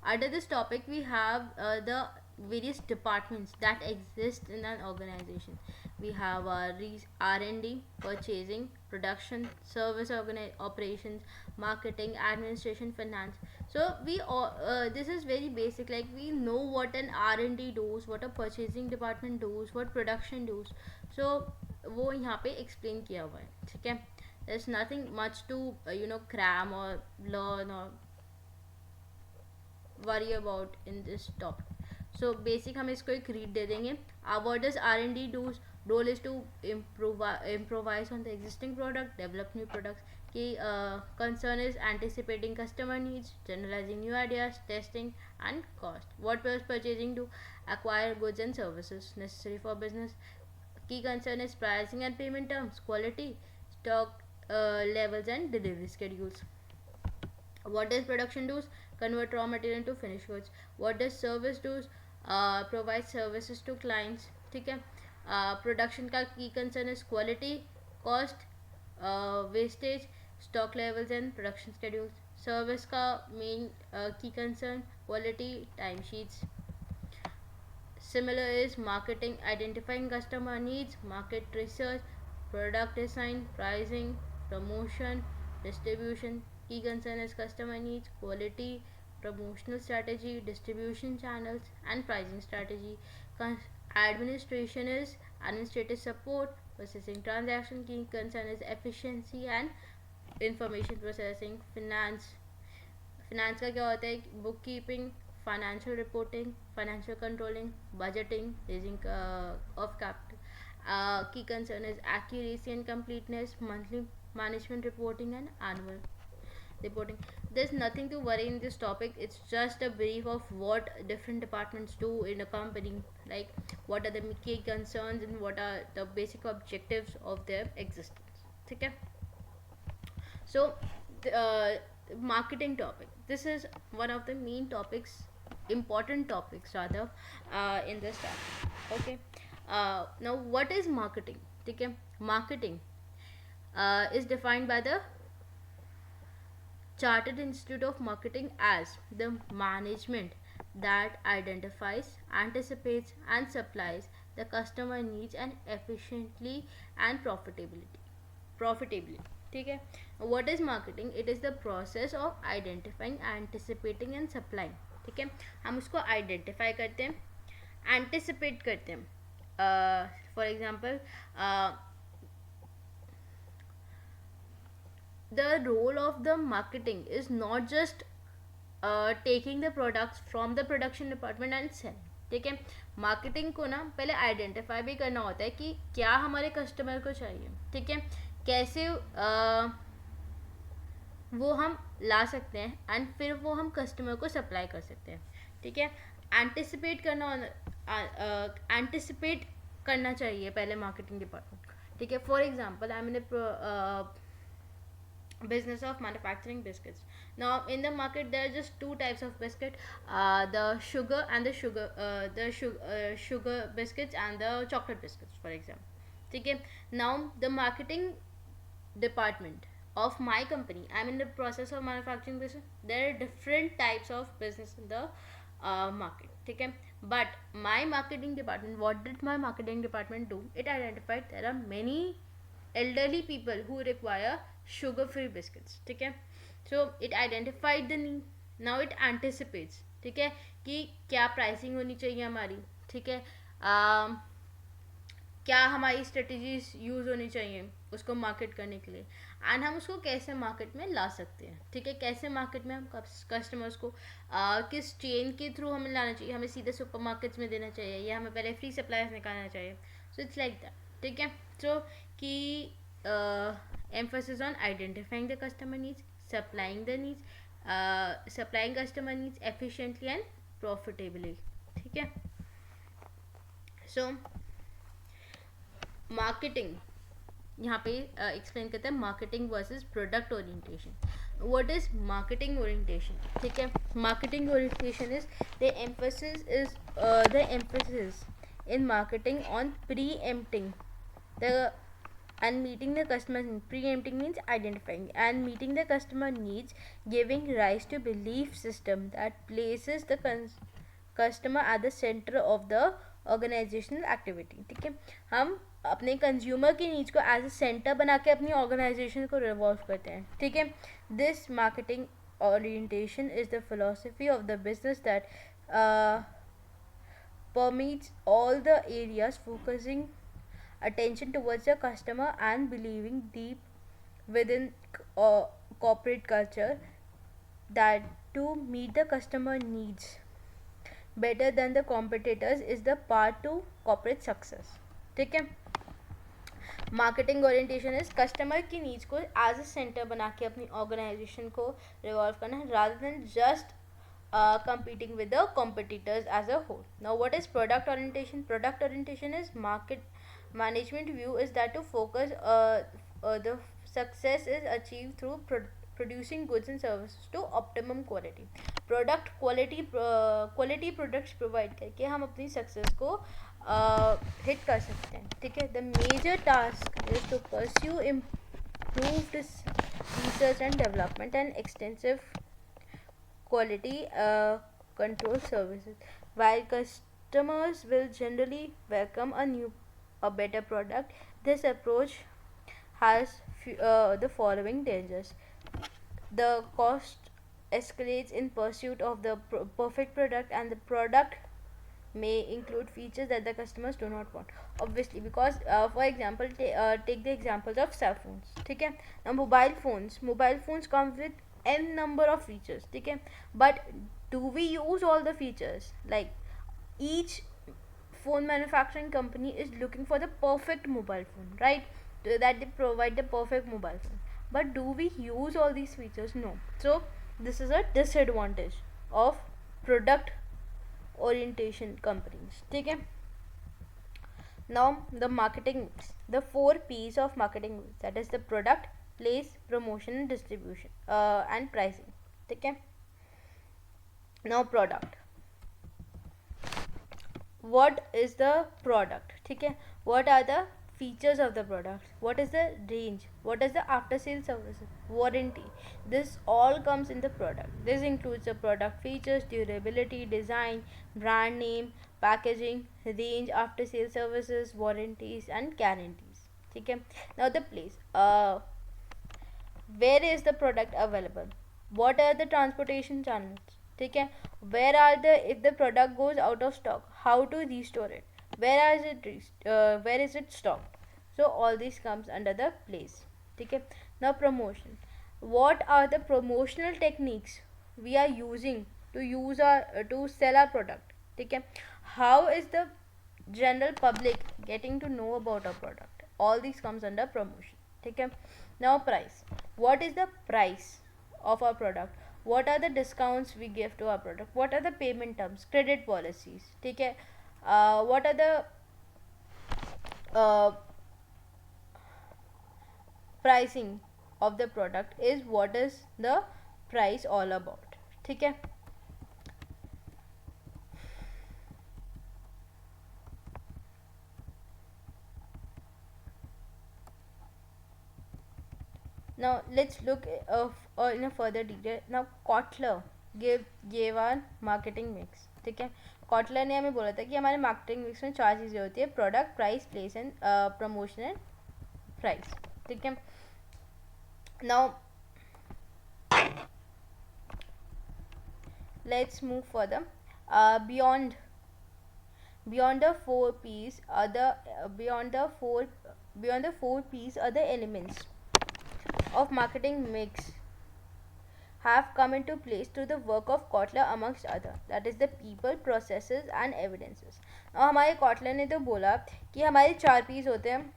under this topic we have the various departments that exist in an organization. We have R&D, purchasing, production, service operations, marketing, administration, finance. So we all this is very basic, like we know what an R&D does, what a purchasing department does, what production does. So वो यहाँ पे explain किया हुआ है, ठीक है. There's nothing much to cram or learn or worry about in this topic. So basic हम इसको एक read दे देंगे. What does R&D do? Role is to improvise on the existing product, develop new products. Key concern is anticipating customer needs, generalizing new ideas, testing, and cost. What does purchasing do? Acquire goods and services necessary for business. Key concern is pricing and payment terms, quality, stock levels, and delivery schedules. What does production do? Convert raw material into finished goods. What does service do? Provide services to clients. ठीक है. Production का key concern is quality, cost, wastage, stock levels and production schedules. Service का main key concern quality, time sheets. Similar is marketing, identifying customer needs, market research, product design, pricing, promotion, distribution. Key concern is customer needs, quality, promotional strategy, distribution channels, and pricing strategy. Administration is administrative support, processing transaction. Key concern is efficiency and information processing. Finance का क्या होता है? Book keeping, financial reporting, financial controlling, budgeting, raising of capital. Key concern is accuracy and completeness, monthly management reporting, and annual reporting. There's nothing to worry in this topic. It's just a brief of what different departments do in a company, like what are the key concerns and what are the basic objectives of their existence. Okay. So marketing topic, this is one of the main topics, important topics rather, in this topic. Okay. Now what is marketing? Okay. Marketing is defined by the Chartered Institute of Marketing as the management that identifies, anticipates, and supplies the customer needs and efficiently and profitably. ठीक है. What is marketing? It is the process of identifying, anticipating, and supplying. ठीक है. हम उसको identify करते हैं, anticipate करते हैं. For example, the role of the marketing is not just taking the products from the production department and selling. ठीक है. मार्केटिंग को ना पहले आइडेंटिफाई भी करना होता है कि क्या हमारे कस्टमर को चाहिए. ठीक है. कैसे वो हम ला सकते हैं एंड फिर वो हम कस्टमर को सप्लाई कर सकते हैं. ठीक है. एंटिसिपेट करना चाहिए पहले मार्केटिंग डिपार्टमेंट. ठीक है. For example I am in business of manufacturing biscuits. Now in the market there are just two types of biscuit, the sugar biscuits and the chocolate biscuits, for example. Okay. Now the marketing department of my company, I'm in the process of manufacturing business. There are different types of business in the market. Okay. But my marketing department, what did my marketing department do? It identified there are many elderly people who require sugar free biscuits. ठीक है. So it identified the need. Now it anticipates. ठीक है कि क्या pricing होनी चाहिए हमारी. ठीक है. क्या हमारी स्ट्रेटजीज यूज़ होनी चाहिए उसको मार्केट करने के लिए, एंड हम उसको कैसे मार्केट में ला सकते हैं. ठीक है. कैसे मार्केट में हम कस्टमर्स को किस चेन के थ्रू हमें लाना चाहिए. हमें सीधे सुपर मार्केट्स में देना चाहिए या हमें पहले फ्री सप्लायर्स निकालना चाहिए. So it's like that. ठीक है. सो कि emphasis on identifying the customer needs, supplying customer needs efficiently and profitably. ठीक है. So marketing यहाँ पे एक्सप्लेन करते हैं marketing versus product orientation. What is marketing orientation? ठीक है. Marketing orientation is the emphasis in marketing on preempting the And meeting the customer needs, preempting means identifying, and meeting the customer needs, giving rise to belief system that places the customer at the center of the organisational activity. ठीक है, हम अपने consumer की needs को as a centre बना के अपनी organisation को रिवॉल्व करते हैं. ठीक है, this marketing orientation is the philosophy of the business that permeates all the areas, focusing attention towards the customer and believing deep within corporate culture that to meet the customer needs better than the competitors is the path to corporate success. ठीक है, marketing orientation is customer की needs को as a centre बना के अपनी organisation को revolve करना है rather then just competing with the competitors as a whole. Now, what is product orientation? Product orientation is market management view is that to focus the success is achieved through producing goods and services to optimum quality. Product quality quality products provide करके हम अपनी success को hit कर सकते हैं. ठीक है, the major task is to pursue improved research and development and extensive quality control services. While customers will generally welcome a better product, this approach has the following dangers. The cost escalates in pursuit of the perfect product, and the product may include features that the customers do not want, obviously, because for example take the examples of cell phones. ठीक है, now mobile phones come with n number of features. ठीक है, but do we use all the features? Like, each phone manufacturing company is looking for the perfect mobile phone, right? So that they provide the perfect mobile phone, but do we use all these features? No. So this is a disadvantage of product orientation companies. ठीक है, now the marketing mix, the 4 P's of marketing mix, that is the product, place, promotion and distribution and pricing. ठीक है, now product. What is the product? ठीक है, what are the features of the product, what is the range, what is the after sales services, warranty, this all comes in the product. This includes the product features, durability, design, brand name, packaging, range, after sales services, warranties and guarantees. ठीक है, now the place, where is the product available, what are the transportation channels. ठीक है, where are the, if the product goes out of stock, how to restore it, where is it stocked. So all this comes under the place. ठीक है, now promotion, what are the promotional techniques we are using to sell our product. ठीक है, how is the general public getting to know about our product. All these comes under promotion. ठीक है, now price, what is the price of our product, what are the discounts we give to our product, what are the payment terms, credit policies. ठीक है, what are the pricing of the product, is what is the price all about. ठीक है, now let's look in a further detail. Now Kotler gave our marketing mix. ठीक है, Kotler ने हमें बोला था कि हमारे मार्केटिंग मिक्स में 4 चीज़ें होती है, product, price, place and promotion and price. ठीक है, now let's move further. Beyond the 4 P's other beyond the 4 P's other elements of marketing mix have come into place through the work of Kotler amongst other, that is the people, processes and evidences. now हमारे Kotler ने तो बोला कि हमारे 4 P's होते हैं.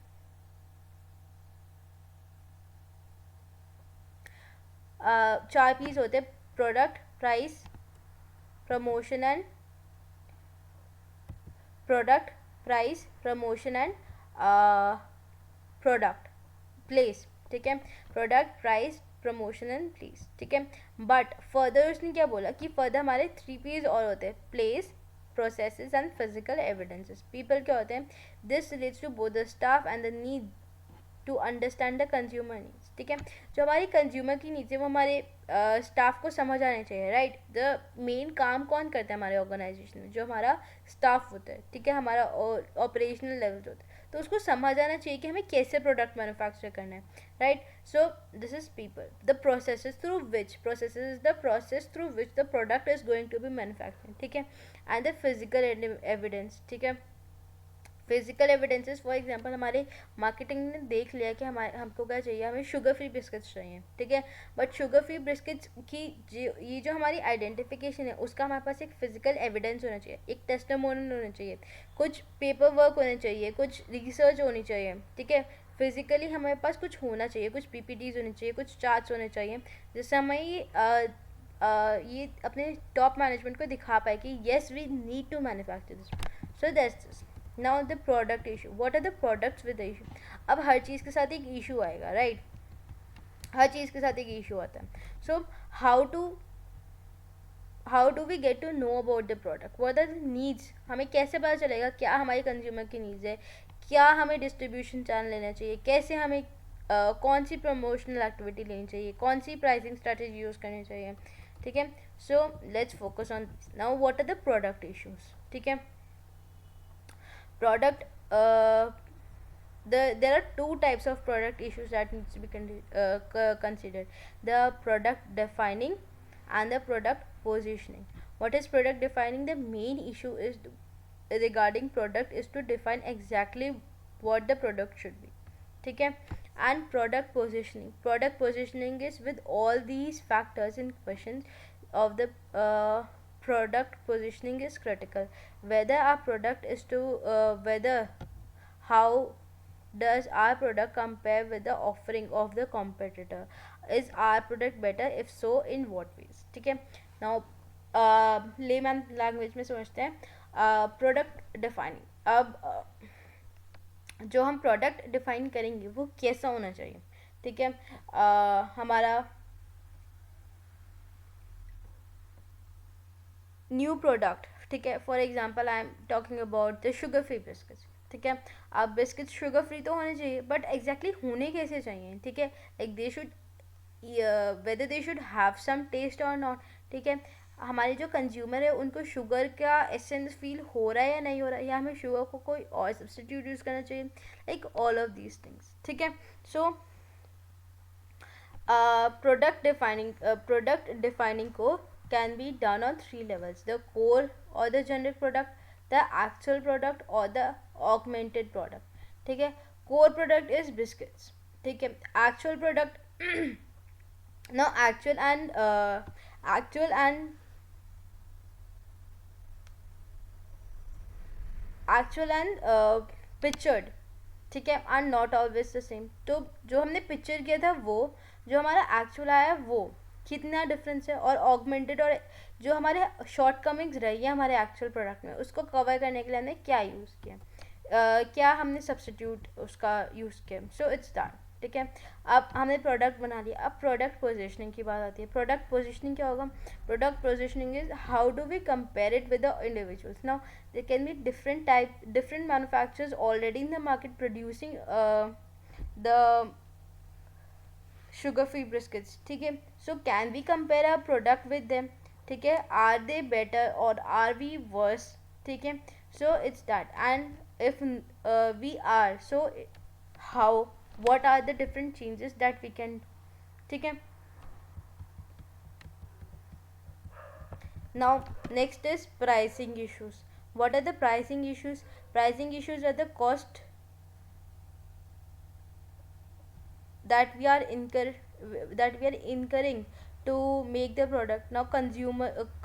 चार P's होते हैं, product, price, promotion and product place. ठीक है, product, price, promotion and place. ठीक है, बट फर्दर उसने क्या बोला कि फर्दर हमारे 3 P's और होते हैं, place, processes and physical evidences. People क्या होते हैं, this relates to both the staff and the need to understand the consumer needs, ठीक है। जो हमारी कंज्यूमर की नीड्स है वो हमारे स्टाफ को समझ आने चाहिए, राइट। द मेन काम कौन करता है हमारे ऑर्गेनाइजेशन में? जो हमारा स्टाफ होता है, ठीक है, हमारा ऑपरेशनल लेवल होता है, तो उसको समझ आना चाहिए कि हमें कैसे प्रोडक्ट मैन्युफैक्चर करना है, right. So this is people, the processes through which, processes is the process through which the product is going to be manufactured, ठीक है। एंड द फिजिकल एविडेंस, ठीक है। फिजिकल एविडेंसेस, फॉर एग्जांपल हमारे marketing ने देख लिया कि हमारे हमको क्या चाहिए, हमें शुगर फ्री बिस्किट्स चाहिए, ठीक है। बट शुगर फ्री बिस्किट्स की ये जो हमारी आइडेंटिफिकेशन है उसका हमारे पास एक फिजिकल एविडेंस होना चाहिए, एक टेस्टिमोनियल होना चाहिए, कुछ पेपर वर्क होना चाहिए, कुछ रिसर्च होनी चाहिए, ठीक है। फिजिकली हमारे पास कुछ होना चाहिए, कुछ पीपीटीज होने चाहिए, कुछ चार्ट्स होने चाहिए, जिससे हमें ये अपने टॉप मैनेजमेंट को दिखा पाए कि yes we need to manufacture this. So that's now the product issue, what are the products with the issue. अब हर चीज़ के साथ एक इशू आएगा, राइट। हर चीज़ के साथ एक इशू आता है। So how do we get to know about the product, what are the needs, हमें कैसे पता चलेगा क्या हमारे कंज्यूमर की नीड्स है, क्या हमें डिस्ट्रीब्यूशन चैनल लेना चाहिए, कैसे हमें कौन सी प्रमोशनल एक्टिविटी लेनी चाहिए, कौन सी प्राइसिंग स्ट्रैटेजी यूज़ करनी चाहिए, ठीक है। So let's focus on now what are the product issues, ठीक है। Product there are two types of product issues that needs to be considered: the product defining and the product positioning. What is product defining? The main issue is regarding product is to define exactly what the product should be, ठीक है। And product positioning is with all these factors in question of the product positioning is critical. Whether our product is to whether how does our product compare with the offering of the competitor, is our product better, if so in what ways, ठीक है। now layman language में समझते हैं product defining. अब जो हम product define करेंगे वो कैसा होना चाहिए, ठीक है। हमारा न्यू प्रोडक्ट, ठीक है, for example I am talking about the sugar free biscuits, ठीक है। अब बिस्किट्स शुगर फ्री तो होने चाहिए, बट एग्जैक्टली होने कैसे चाहिए, ठीक है। Like they should whether they should have some taste और नॉट, ठीक है। हमारे जो कंज्यूमर है उनको शुगर का एसेंस फील हो रहा है या नहीं हो रहा है, या हमें शुगर को कोई और सब्सटीट्यूट यूज़ करना चाहिए, like all of these things, ठीक है। सो product defining को can be done on three levels: the core or the generic product, the actual product or the augmented product, ठीक है। core product is biscuits, ठीक है। actual product now actual and pictured, ठीक है, are not always the same. तो जो हमने picture किया था वो जो हमारा एक्चुअल आया वो कितना डिफरेंस है, और ऑगमेंटेड और जो हमारे शॉर्ट कमिंग्स रही है हमारे एक्चुअल प्रोडक्ट में उसको कवर करने के लिए हमने क्या यूज़ किया, क्या हमने सब्सटीट्यूट उसका यूज़ किया। सो इट्स दैट, ठीक है। अब हमने प्रोडक्ट बना लिया, अब प्रोडक्ट पोजिशनिंग की बात आती है। प्रोडक्ट पोजिशनिंग क्या होगा? Product positioning is how do we compare it with the individuals. Now there can be different manufacturers already in the market producing the sugar free biscuits, ठीक है। so can we compare our product with them, ठीक है, are they better or are we worse, ठीक है। so it's that, and if we are, so how, what are the different changes that we can, ठीक है। now next is pricing issues. What are the pricing issues? Pricing issues are the cost that we are incurring to make the product. Now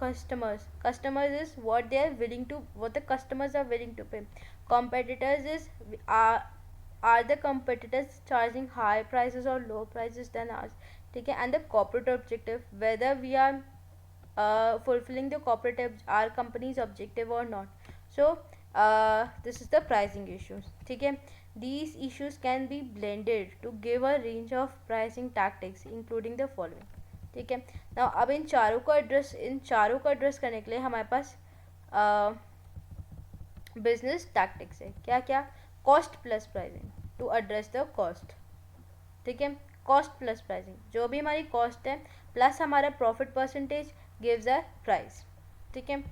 customers is what they are willing to, what the customers are willing to pay. Competitors is are the competitors charging high prices or low prices than ours, ठीक है। and the corporate objective, whether we are fulfilling the corporate our company's objective or not. so this is the pricing issues, ठीक है। these issues can be blended to give a range of pricing tactics including the following, ठीक है। now अब इन चारों को address करने के लिए हमारे पास बिजनेस टैक्टिक्स है। क्या क्या? Cost plus pricing to address the cost, ठीक है, कॉस्ट प्लस प्राइसिंग, जो भी हमारी कॉस्ट है प्लस हमारा profit percentage gives a price, ठीक है।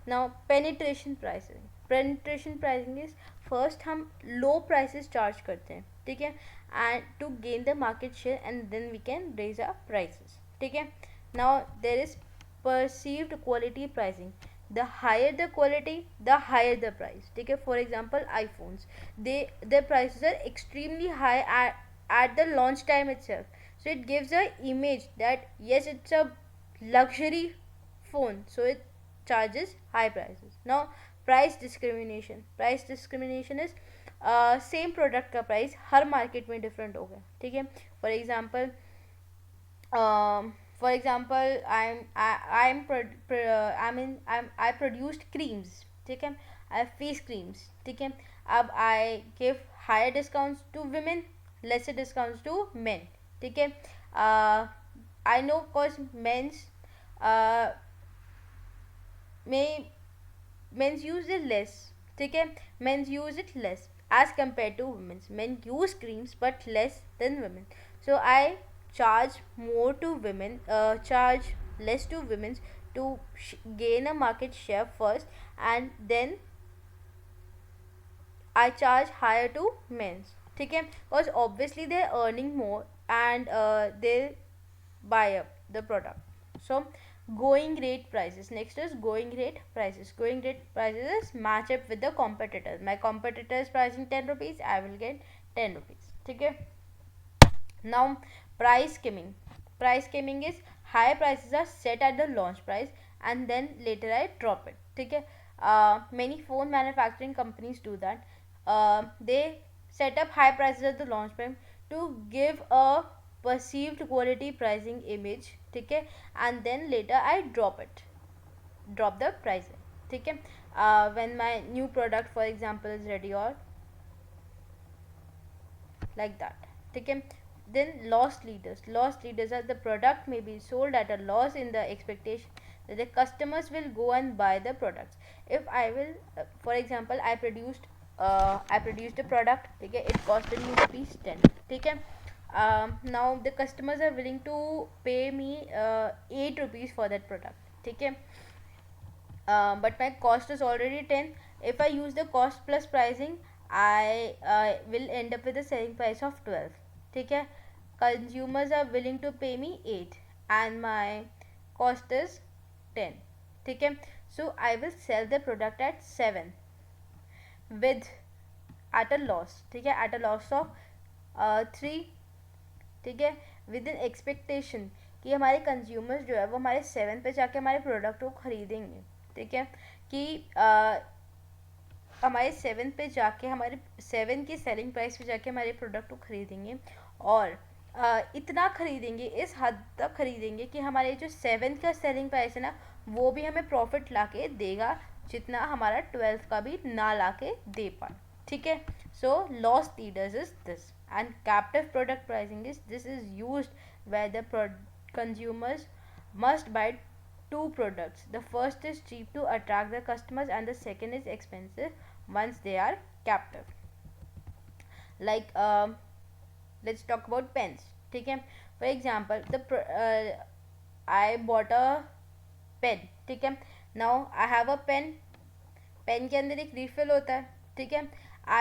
Now penetration pricing, penetration pricing is first हम लो प्राइसेस चार्ज करते हैं, ठीक है, and to gain the market share and then we can raise our prices, ठीक है। Now there is perceived quality pricing, the higher the quality the higher the price, ठीक है। for example iPhones, their prices are extremely high at the launch time itself, so it gives a image that yes it's a luxury phone, so it charges high prices. Now price discrimination is same product का price हर market में different होगा, ठीक है। For example for example I produced creams, ठीक है, I have face creams, ठीक है। अब I give higher discounts to women, lesser discounts to men, ठीक है। I know cause uh, may men's use it less, ठीक है, men's use it less as compared to women's, men use creams but less than women, so I charge more to women, charge less to women to gain a market share first, and then I charge higher to men's, ठीक है, because obviously they're earning more and they buy up the product. So going rate prices, next is going rate prices. Going rate prices is match up with the competitors. My competitor is pricing 10 rupees, I will get 10 rupees, ठीक है। Now price skimming, price skimming is higher prices are set at the launch price and then later I drop it, ठीक है। Many phone manufacturing companies do that. They set up high prices at the launch price to give a perceived quality pricing image, ठीक है, and then later I drop the price, ठीक है। When my new product for example is ready or like that, ठीक है। Then loss leaders are the product may be sold at a loss in the expectation that the customers will go and buy the products. If I will for example I produced a product, ठीक है, it costed me rupees 10, ठीक है। Now the customers are willing to pay me 8 rupees for that product, ठीक है, but my cost is already 10. If I use the cost plus pricing I will end up with a selling price of 12, ठीक है। Consumers are willing to pay me 8 and my cost is 10, ठीक है, so I will sell the product at 7 with at a loss, ठीक है, at a loss of 3, ठीक है, with in expectation कि हमारे कंज्यूमर्स जो है वो हमारे 7 पे जाके हमारे प्रोडक्ट को खरीदेंगे, ठीक है, कि हमारे 7 पे जाके हमारे 7 की सेलिंग प्राइस पे जाके हमारे प्रोडक्ट को खरीदेंगे और इतना खरीदेंगे, इस हद तक खरीदेंगे कि हमारे जो 7 का सेलिंग प्राइस है ना वो भी हमें प्रॉफिट ला के देगा जितना हमारा 12 का भी ना ला के दे पाए, ठीक है। So loss leaders is this and captive product pricing is this is used where the consumers must buy two products. The first is cheap to attract the customers and the second is expensive once they are captive. Like let's talk about pens, ठीक है। For example I bought a pen, ठीक है। Now I have a pen के अंदर एक refill होता है, ठीक है।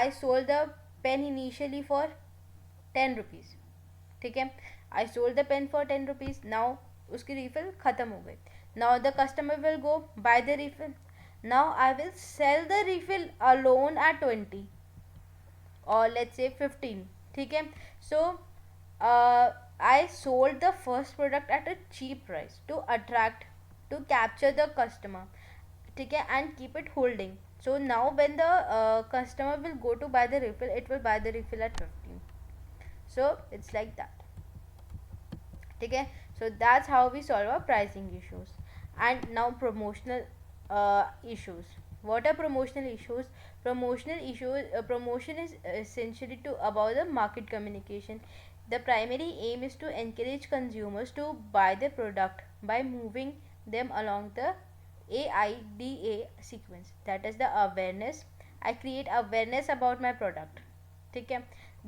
I sold the pen initially for 10 rupees, ठीक है। I sold the pen for 10 rupees. Now उसकी refill ख़त्म हो गई. Now the customer will go buy the refill. Now I will sell the refill alone at 20 or let's say 15, ठीक है। So I sold the first product at a cheap price to capture the customer, ठीक है, and keep it holding. So now when the customer will go to buy the refill, it will buy the refill at 15. So it's like that, ठीक है। So that's how we solve our pricing issues. And now promotional issues. What are promotional issues? Promotion is essentially about the market communication. The primary aim is to encourage consumers to buy the product by moving them along the AIDA sequence. That is the awareness. I create awareness about my product, ठीक है.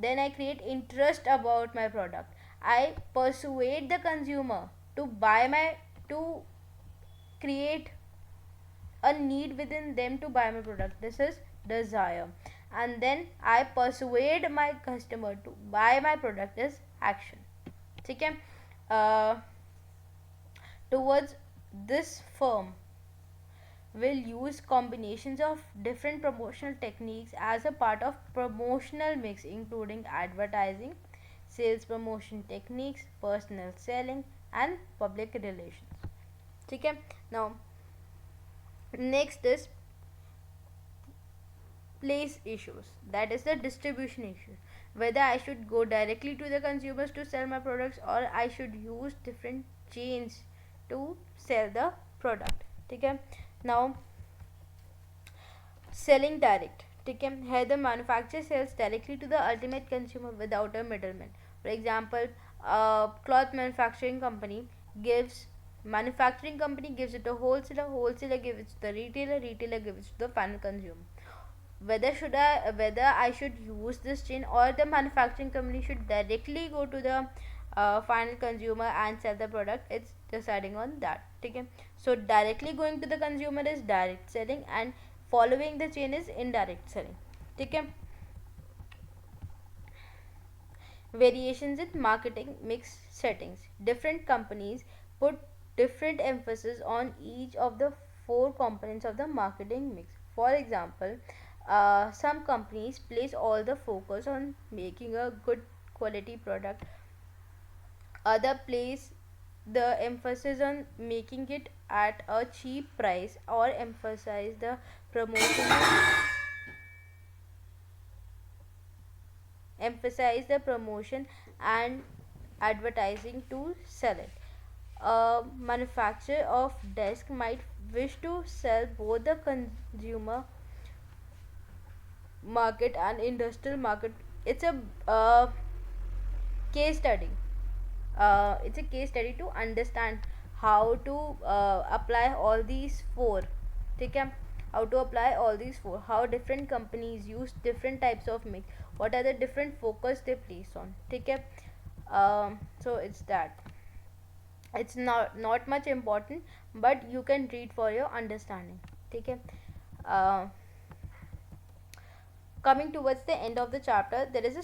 Then I create interest about my product. I persuade the consumer to buy my, to create a need within them to buy my product. This is desire. And then I persuade my customer to buy my product is action. ठीक है. Towards this firm will use combinations of different promotional techniques as a part of promotional mix, including advertising, sales promotion techniques, personal selling and public relations. ठीक है. Now next is place issues, that is the distribution issue, whether I should go directly to the consumers to sell my products or I should use different chains to sell the product. ठीक है. Now selling direct. ठीक है. Here the manufacturer sells directly to the ultimate consumer without a middleman. For example, a cloth manufacturing company gives it to a wholesaler gives it to the retailer gives it to the final consumer. Whether I should use this chain or the manufacturing company should directly go to the final consumer and sell the product, it's deciding on that. ठीक है. So directly going to the consumer is direct selling and following the chain is indirect selling. ठीक है. Variations in marketing mix settings. Different companies put different emphasis on each of the four components of the marketing mix. For example, some companies place all the focus on making a good quality product. Other place the emphasis on making it at a cheap price or emphasize the promotion and advertising to sell it. A manufacturer of desk might wish to sell both the consumer market and industrial market. It's a case study. It's a case study to understand how to apply all these four. ठीक है. How to apply all these four, how different companies use different types of mix, what are the different focus they place on. ठीक है. So it's that. It's not much important, but you can read for your understanding. ठीक है. Coming towards the end of the chapter, there's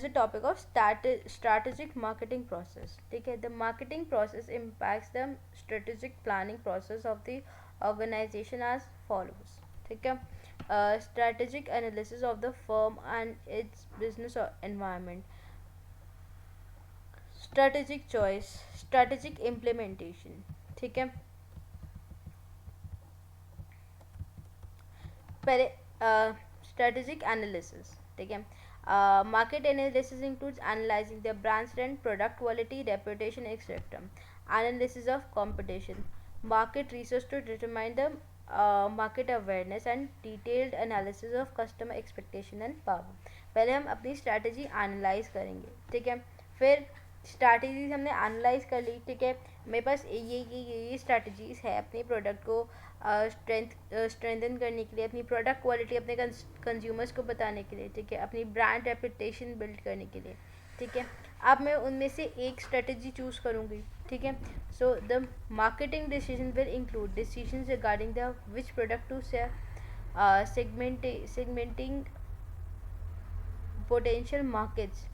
a topic of strategic marketing process. Okay, the marketing process impacts the strategic planning process of the organization as follows. Okay, strategic analysis of the firm and its business environment, strategic choice, strategic implementation. ठीक है. Strategic analysis. ठीक है. Market analysis includes analyzing the brand strength, product quality, reputation, etc. Analysis of competition, market research to determine the market awareness and detailed analysis of customer expectation and power. पहले हम अपनी strategy analyze करेंगे. ठीक है. फिर strategies हमने analyse कर ली. ठीक है. मेरे पास ये स्ट्रैटेजीज है अपने प्रोडक्ट को स्ट्रेंथन करने के लिए, अपनी प्रोडक्ट क्वालिटी अपने कंज्यूमर्स को बताने के लिए. ठीक है. अपनी ब्रांड रेपुटेशन बिल्ड करने के लिए. ठीक है. अब मैं उनमें से एक स्ट्रेटजी चूज़ करूँगी. ठीक है. So the marketing decision will include decision regarding the which product to sell, segmenting potential markets,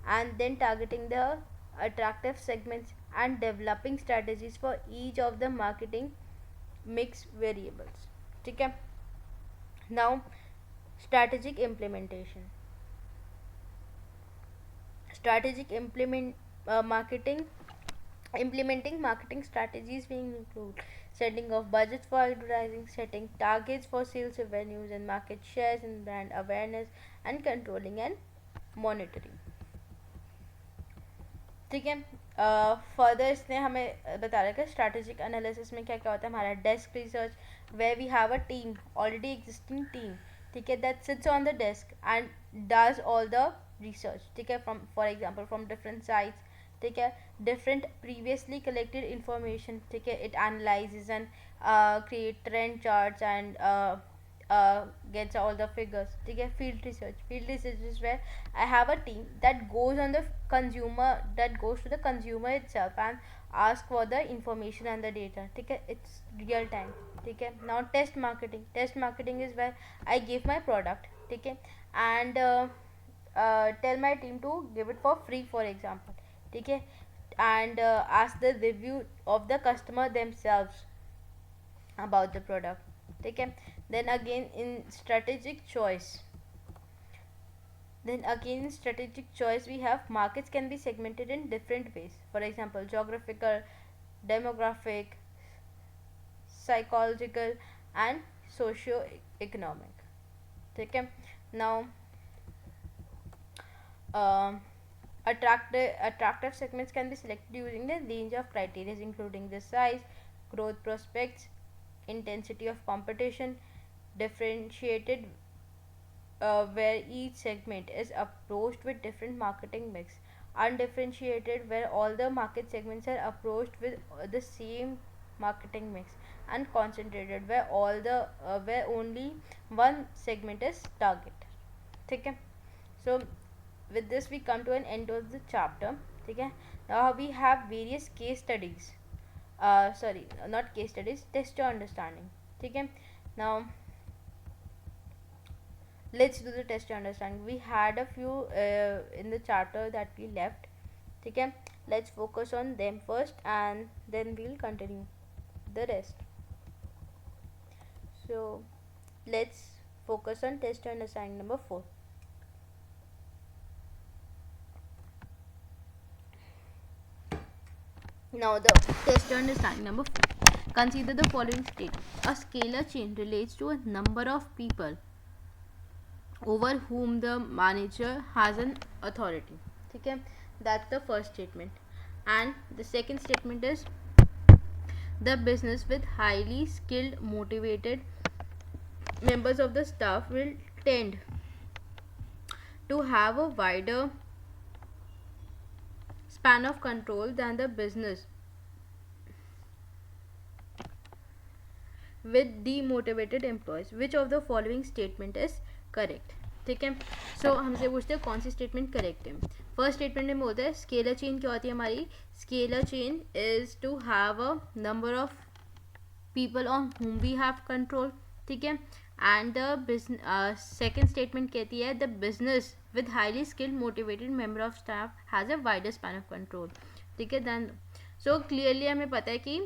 and then targeting the attractive segments and developing strategies for each of the marketing mix variables. ठीक है. Now strategic implementation. Implementing marketing strategies will include setting of budgets for advertising, setting targets for sales revenues and market shares and brand awareness, and controlling and monitoring. ठीक है. Further इसने हमें बता रहा है strategic analysis में क्या क्या होता है. हमारा desk research, where we have a team, already existing team. ठीक है. That sits on the desk and does all the research. ठीक है. From for example from different sites. ठीक है. Different previously collected information. ठीक है. It analyses and create trend charts and gets all the figures. ठीक है. Field research is where I have a team that goes on the consumer, that goes to the consumer itself and ask for the information and the data. ठीक है. It's real time. ठीक है. Now test marketing is where I give my product. ठीक है. And tell my team to give it for free, for example. ठीक है. And ask the review of the customer themselves about the product. ठीक है. Then again in strategic choice we have markets can be segmented in different ways. For example, geographical, demographic, psychological and socio-economic. ठीक है. Now attractive segments can be selected using the range of criteria including the size, growth prospects, intensity of competition, differentiated where each segment is approached with different marketing mix, undifferentiated where all the market segments are approached with the same marketing mix, and concentrated where all the where only one segment is target. ठीक है. So with this we come to an end of the chapter. ठीक है. Now we have various case studies, sorry, not case studies, test your understanding. ठीक है. Now let's do the test your understanding. We had a few in the chapter that we left. ठीक है. Let's focus on them first and then we'll continue the rest. So let's focus on test your understanding number 4. Now the test your understanding number 4. Consider the following statement. A scalar chain relates to a number of people over whom the manager has an authority. ठीक है. That's the first statement. And the second statement is the business with highly skilled, motivated members of the staff will tend to have a wider span of control than the business with demotivated employees. Which of the following statement is correct. ठीक है. सो हमसे पूछते हैं कौन सी statement correct है. First statement में बोलते हैं स्केलर चेन क्या होती है हमारी. Scalar chain is to have a number of people on whom we have control. ठीक है. And the business second statement कहती है the business with highly skilled motivated member of staff has a wider span of control. ठीक है. Then so clearly हमें पता है कि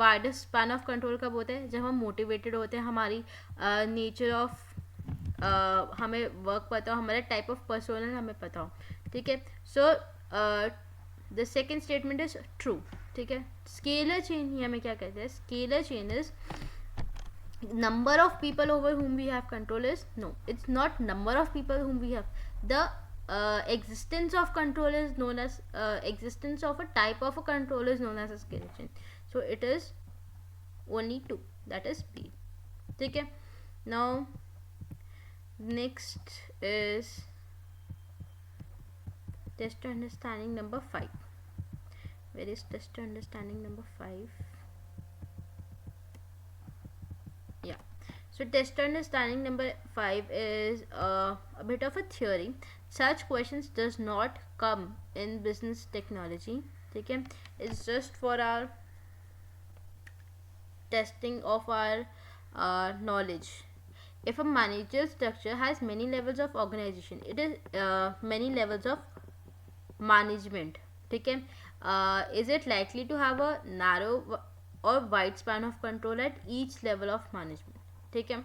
वाइडर स्पैन ऑफ कंट्रोल कब होता है जब हम मोटिवेटेड होते हैं, हमारी नेचर ऑफ हमें वर्क पता हो, हमारा टाइप ऑफ पर्सोनल हमें पता हो. ठीक है. So the second statement is true. ठीक है. स्केलर चेन ही हमें क्या कहते हैं. Scalar chain is number of people over whom we have control is no, it's not number of people whom we have. The existence of control is known as existence of a type of a control is known as a scalar chain. So it is only two, that is B. ठीक है. Now next is test understanding number 5. Where is test understanding number 5? Yeah. So test understanding number 5 is a bit of a theory. Such questions does not come in business technology. ठीक है. It's just for our testing of our knowledge. If a manager structure has many levels of organization, it is many levels of management. ठीक है. Is it likely to have a narrow or wide span of control at each level of management. ठीक है.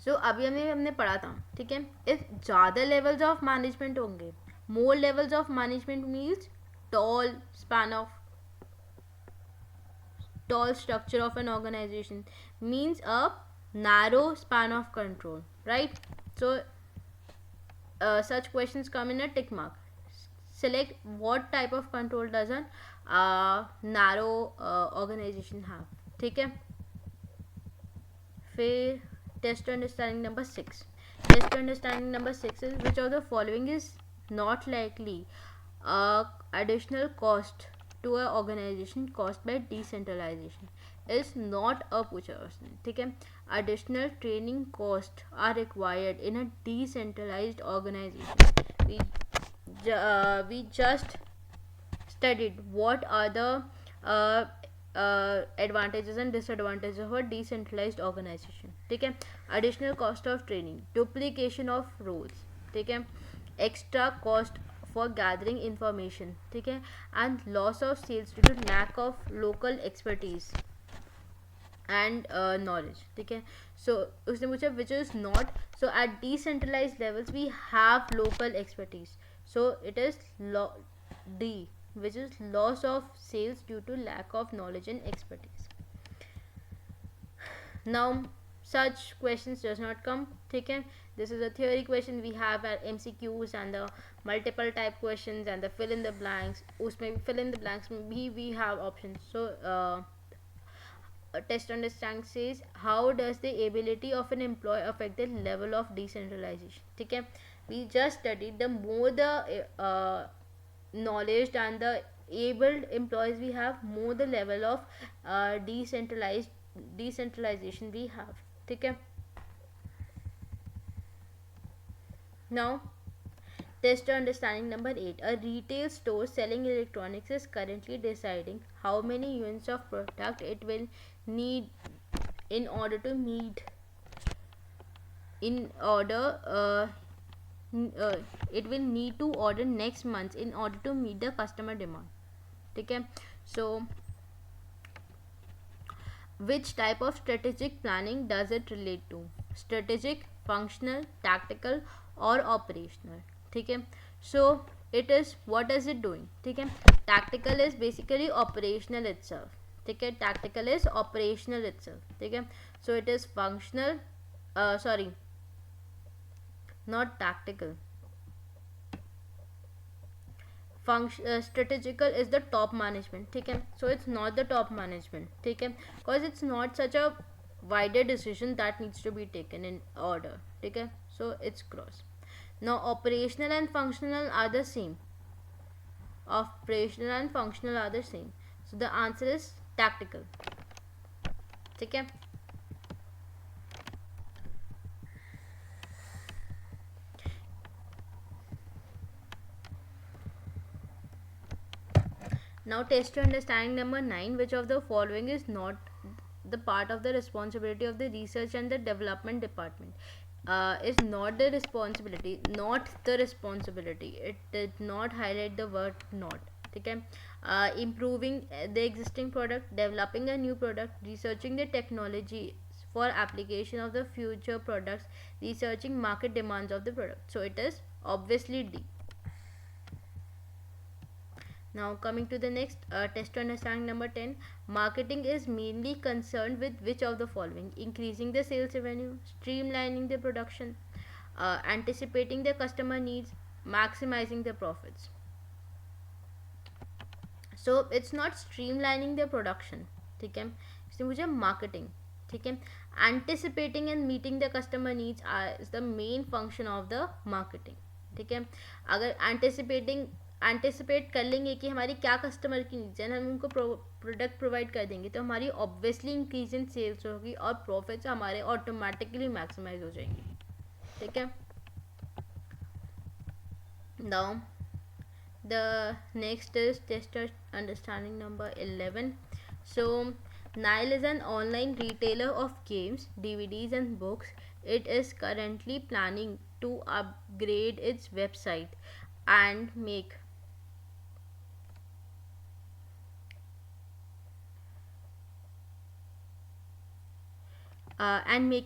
सो अभी हमने पढ़ा था. ठीक है. इफ ज़्यादा लेवल्स ऑफ मैनेजमेंट होंगे, more levels of management means tall span of tall structure of an organization means a narrow span of control, right? So such questions come in a tick mark. Select what type of control does a narrow organization have. ठीक है. फिर test understanding number 6. Test understanding number 6 is which of the following is not likely additional cost to an organization caused by decentralization. is not a पूछा उसने, ठीक है. Additional training costs are required in a decentralized organization. We just studied what are the uh, advantages and disadvantages of a decentralized organization, ठीक है. Additional cost of training, duplication of roles, ठीक है, extra cost for gathering information, ठीक है, and loss of sales due to lack of local expertise and knowledge, ठीक है. So उसने पूछा which is not. So at decentralized levels we have local expertise, so it is D, which is loss of sales due to lack of knowledge and expertise. Now such questions does not come, ठीक है. This is a theory question. We have our MCQs and the multiple type questions and the fill in the blanks. उसमें fill in the blanks में भी we have options. So a test understanding says how does the ability of an employee affect the level of decentralization, ठीक है. We just studied the more the knowledge and the abled employees we have, more the level of decentralization we have, ठीक है. Now test understanding number 8. A retail store selling electronics is currently deciding how many units of product it will need in order to meet in order it will need to order next month in order to meet the customer demand, ठीक है. So which type of strategic planning does it relate to? Strategic, functional, tactical or operational, ठीक है. So it is, what is it doing, ठीक है. Tactical is basically operational itself, ठीक है. Tactical is operational itself, ठीक है. So it is functional, sorry, not tactical. Strategical is the top management, ठीक है. So it's not the top management, ठीक है, because it's not such a wider decision that needs to be taken in order, ठीक है. So it's cross. Now operational and functional are the same. Operational and functional are the same. So the answer is tactical, ठीक है. Now test your understanding number 9. Which of the following is not the part of the responsibility of the research and the development department? Is not the responsibility, not the responsibility. It did not highlight the word not, ठीक है. Improving the existing product, developing a new product, researching the technology for application of the future products, researching market demands of the product. So it is obviously D. Now coming to the next test to understanding number 10. Marketing is mainly concerned with which of the following? Increasing the sales revenue, streamlining the production, anticipating the customer needs, maximizing the profits. So it's not streamlining the production, ठीक है. इसमें मुझे marketing, ठीक है. Anticipating and meeting the customer needs is the main function of the marketing, ठीक है. अगर anticipate कर लेंगे कि हमारी क्या कस्टमर की नीड्स है, हम उनको प्रोडक्ट प्रोवाइड कर देंगे तो हमारी ऑब्वियसली इंक्रीज इन सेल्स होगी और प्रॉफिट्स हमारे ऑटोमेटिकली मैक्सिमाइज हो जाएंगे, ठीक है. Now the next is test understanding number 11. So Nile is an online retailer of games, DVDs and books. It is currently planning to upgrade its website and make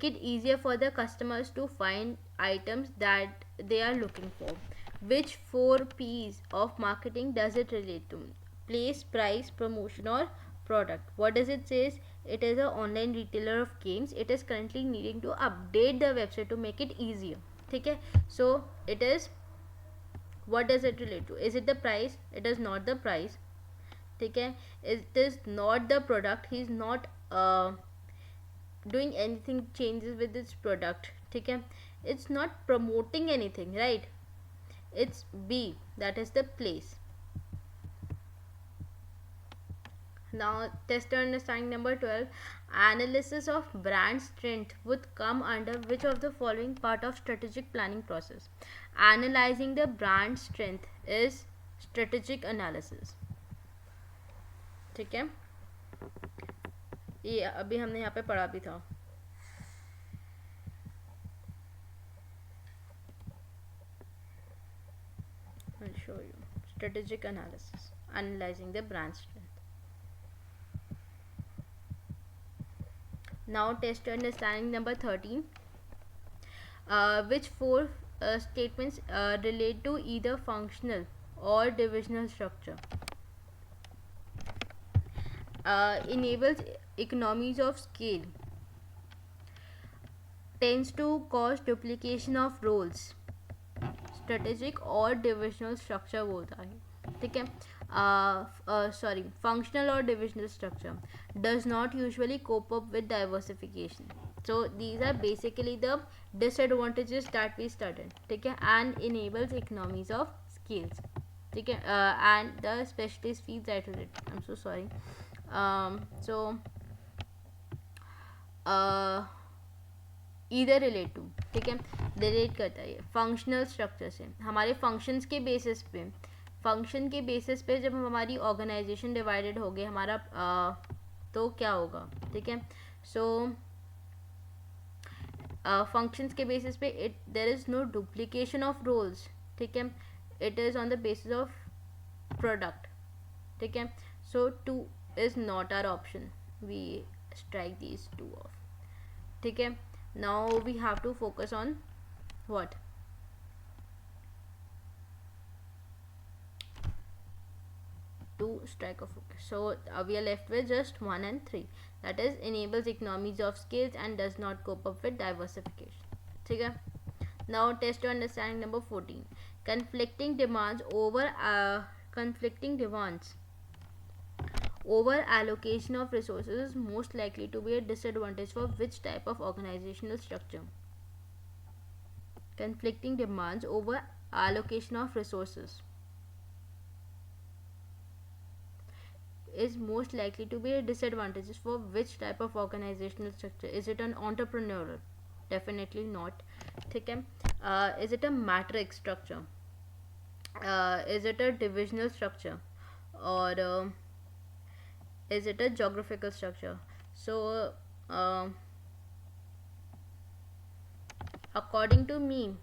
it easier for the customers to find items that they are looking for. Which 4 P's of marketing does it relate to? Place, price, promotion or product. What does it says? It is an online retailer of games. It is currently needing to update the website to make it easier, ठीक है. So it is, what does it relate to? Is it the price? It is not the price, ठीक है. It is not the product. He is not doing anything changes with its product, ठीक है. It's not promoting anything, right? It's B, that is the place. Now, test understanding number 12. Analysis of brand strength would come under which of the following part of strategic planning process? Analyzing the brand strength is strategic analysis. ठीक है, ये अभी हमने यहाँ पे पढ़ा भी था. I'll show you. Strategic analysis, analyzing the brand strength. Now, test understanding number 13. Which four statements relate to either functional or divisional structure? Enables economies of scale, tends to cause duplication of roles, strategic और divisional structure बोलता है. ठीक है, sorry, functional और divisional structure does not usually cope up with diversification. So these are basically the disadvantages that we studied. ठीक है, and enables economies of skills. ठीक है, and the specialist field that I am so sorry. So either relate to. ठीक है, relate करता है functional structure से. हमारे फंक्शंस के बेसिस पे, फंक्शन के बेसिस पे जब हमारी ऑर्गेनाइजेशन डिवाइडेड हो गई हमारा, तो क्या होगा. ठीक है, सो फंक्शंस के बेसिस पे there is no duplication of roles. ठीक है, it is on the basis of product. ठीक है, so two is not our option, we strike these two off. ठीक है, now we have to focus on what? To strike a focus. So we are left with just 1 and 3, that is enables economies of scales and does not cope up with diversification. ठीक है, now test to understanding number 14. conflicting demands over allocation of resources is most likely to be a disadvantage for which type of organizational structure? Conflicting demands over allocation of resources is most likely to be a disadvantage for which type of organizational structure? Is it an entrepreneurial? Definitely not. ठीक है, is it a matrix structure? Is it a divisional structure? Or is it a geographical structure? So according to me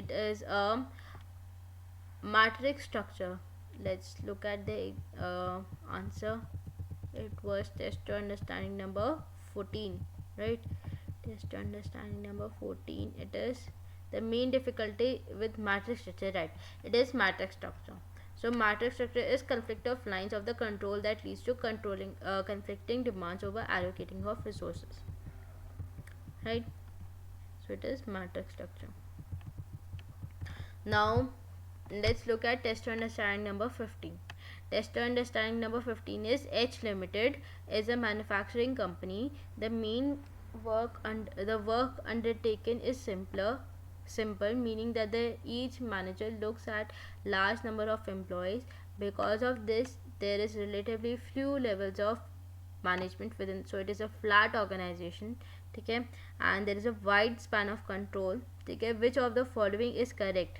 it is a matrix structure. Let's look at the answer. It was test to understanding number 14, right? Test to understanding number 14. It is the main difficulty with matrix structure, right? It is matrix structure. So matrix structure is conflict of lines of the control that leads to conflicting demands over allocating of resources, right? So it is matrix structure. Now let's look at test to understanding number 15. Test to understanding number 15 is H Limited is a manufacturing company. The main work undertaken is simple, meaning that each manager looks at large number of employees. Because of this, there is relatively few levels of management within, so it is a flat organization. Okay, and there is a wide span of control. Okay, which of the following is correct?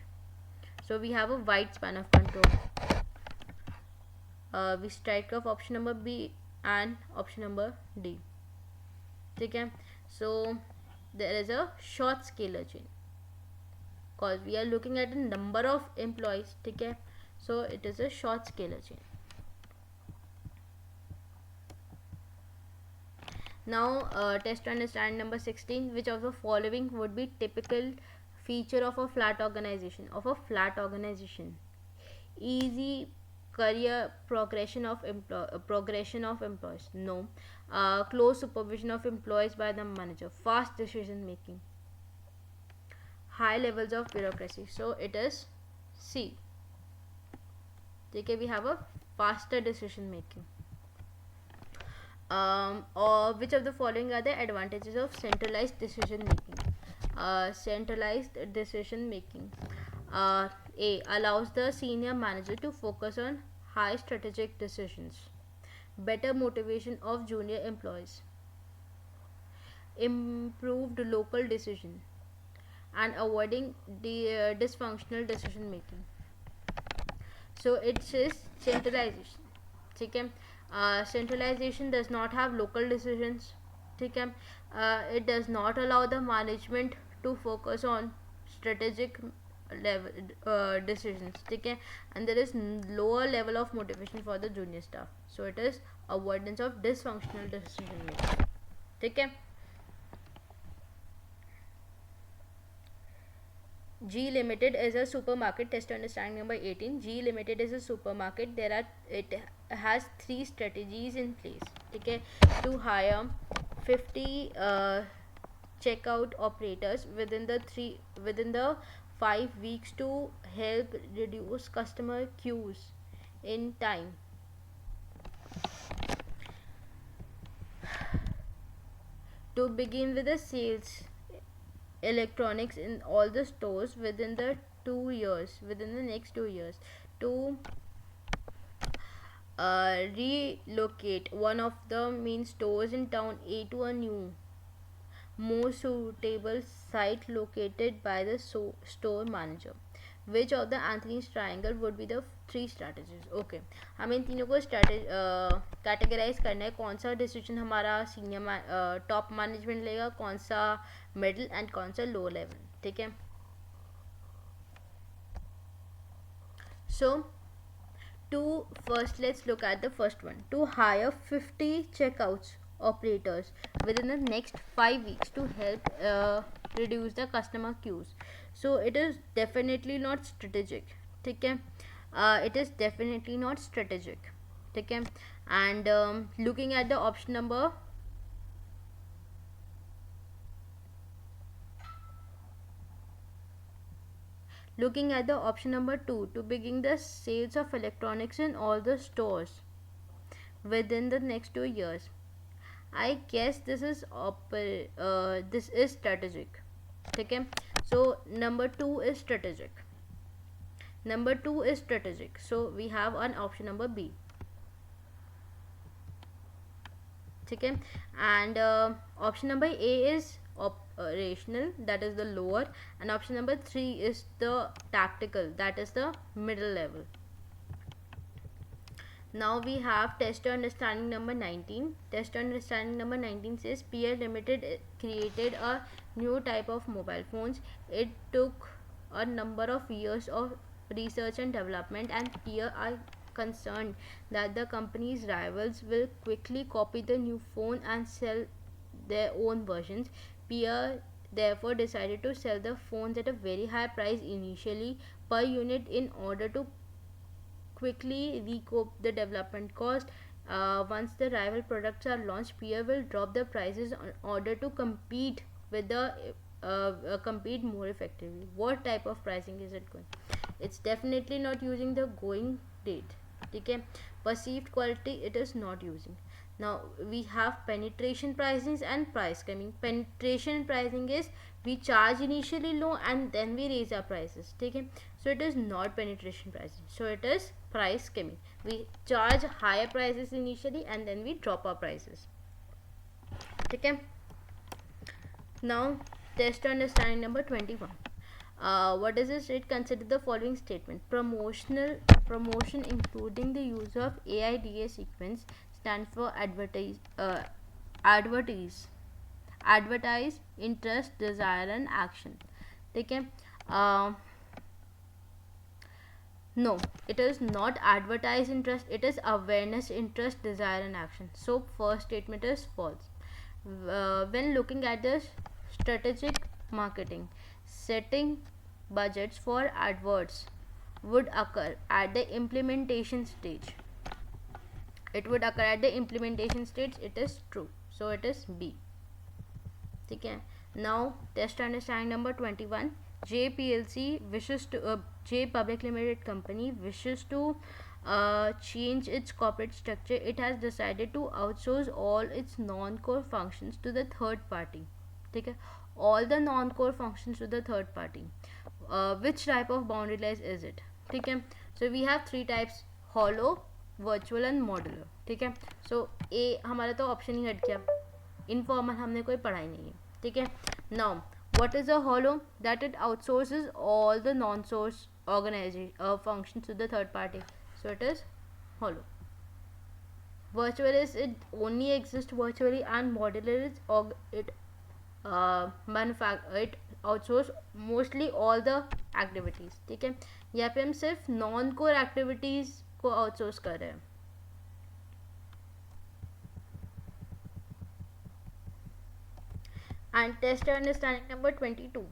So we have a wide span of control. We strike off option number B and option number D. Okay, so there is a short scalar chain, because we are looking at a number of employees. Okay, so it is a short scalar chain. Now test to understand number 16. Which of the following would be typical feature of a flat organization? Easy career progression of employees. No. Close supervision of employees by the manager. Fast decision making. High levels of bureaucracy. So it is C. Okay, we have a faster decision making. Or which of the following are the advantages of centralized decision making? Centralized decision making. A. Allows the senior manager to focus on high strategic decisions. better motivation of junior employees, improved local decision, and avoiding the dysfunctional decision making. So it says centralization. ठीक है, centralization does not have local decisions. ठीक है, it does not allow the management to focus on strategic level decisions. ठीक है, and there is lower level of motivation for the junior staff. So it is avoidance of dysfunctional decision making. ठीक है. G Limited is a supermarket. Test understanding number 18. G Limited is a supermarket. It has three strategies in place. Okay, to hire 50 checkout operators within the 5 weeks to help reduce customer queues in time. To begin with the sales electronics in all the stores within the next 2 years, to relocate one of the main stores in town A to a new more suitable site located by the store manager. Which of the Anthony's triangle would be the three strategies? Okay, हमें इन तीनों को categorise करना है. कौन सा decision हमारा senior top management लेगा, कौन सा मिडिल एंड कौन सा लो लेवल. ठीक है. So first let's look at the first one. To hire 50 checkouts operators within the next 5 weeks to help reduce the customer queues. So it is definitely not strategic. ठीक है, it is definitely not strategic. ठीक है. And looking at the option number Looking at the option number 2, to begin the sales of electronics in all the stores within the next 2 years, I guess this is strategic. Okay, so number 2 is strategic. So we have an option number B. Okay, and option number A is operational, that is the lower, and option number 3 is the tactical, that is the middle level. Now we have test understanding number 19. Test understanding number 19 says Peer Limited created a new type of mobile phones. It took a number of years of research and development, and Peer are concerned that the company's rivals will quickly copy the new phone and sell their own versions. Peer therefore decided to sell the phones at a very high price initially per unit in order to quickly recoup the development cost. Once the rival products are launched, Peer will drop the prices in order to compete more effectively. What type of pricing is it going? It's definitely not using the going rate. Okay, perceived quality it is not using. Now we have penetration pricing and price coming. Penetration pricing is we charge initially low and then we raise our prices. Okay, so it is not penetration pricing, so it is price skimming. We charge higher prices initially and then we drop our prices. Okay, now test understanding number 21. What is this? It consider the following statement. Promotion including the use of AIDA sequence stands for advertise, interest, desire and action. Okay, no, it is not advertise interest, it is awareness, interest, desire and action. So first statement is false. When looking at the strategic marketing, setting budgets for adverts would occur at the implementation stage. It would occur at the implementation stage. It is true, so it is B. Okay, now test understanding number 21. J Public Limited Company wishes to change its corporate structure. It has decided to outsource all its non-core functions to the third party. Okay, all the non-core functions to the third party. Which type of boundary lies is it? Okay, so we have three types: hollow, virtual and modular, ठीक है. सो ए हमारा तो option ही हट गया, informal हमने कोई पढ़ाई नहीं है, ठीक है. Now what is a hollow? That it outsources all the non-source organization functions to the third party. So it is hollow. Virtual is it only exists virtually, and modular is it it outsource mostly all the activities, ठीक है. यहाँ पे हम सिर्फ non core activities को outsource कर रहे हैं. And test understanding number 22,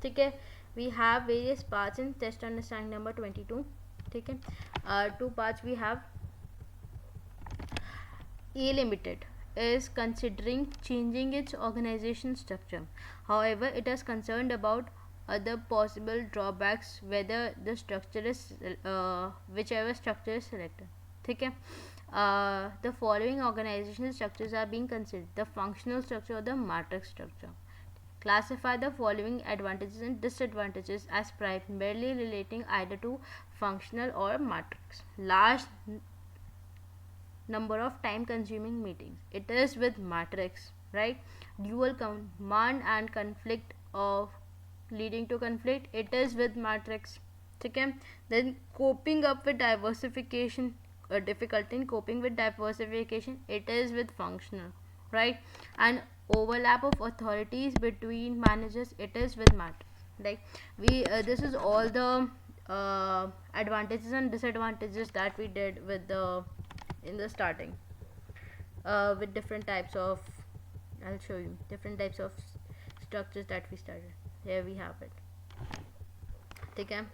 ठीक है. We have various parts in test understanding number 22, ठीक है. Two parts we have. A Limited is considering changing its organization structure. However, it is concerned about other possible drawbacks whether the structure is whichever structure is selected, ठीक है. The following organizational structures are being considered: the functional structure or the matrix structure. Classify the following advantages and disadvantages as primarily relating either to functional or matrix. Large number of time consuming meetings, it is with matrix, right. Dual command and conflict of leading to conflict, it is with matrix, ठीक है. Then coping up with diversification, difficulty in coping with diversification, it is with functional, right. And overlap of authorities between managers, it is with matrix, like we this is all the advantages and disadvantages that we did with the in the starting, with different types of, I'll show you different types of structures that we started. Here we have it, ठीक है.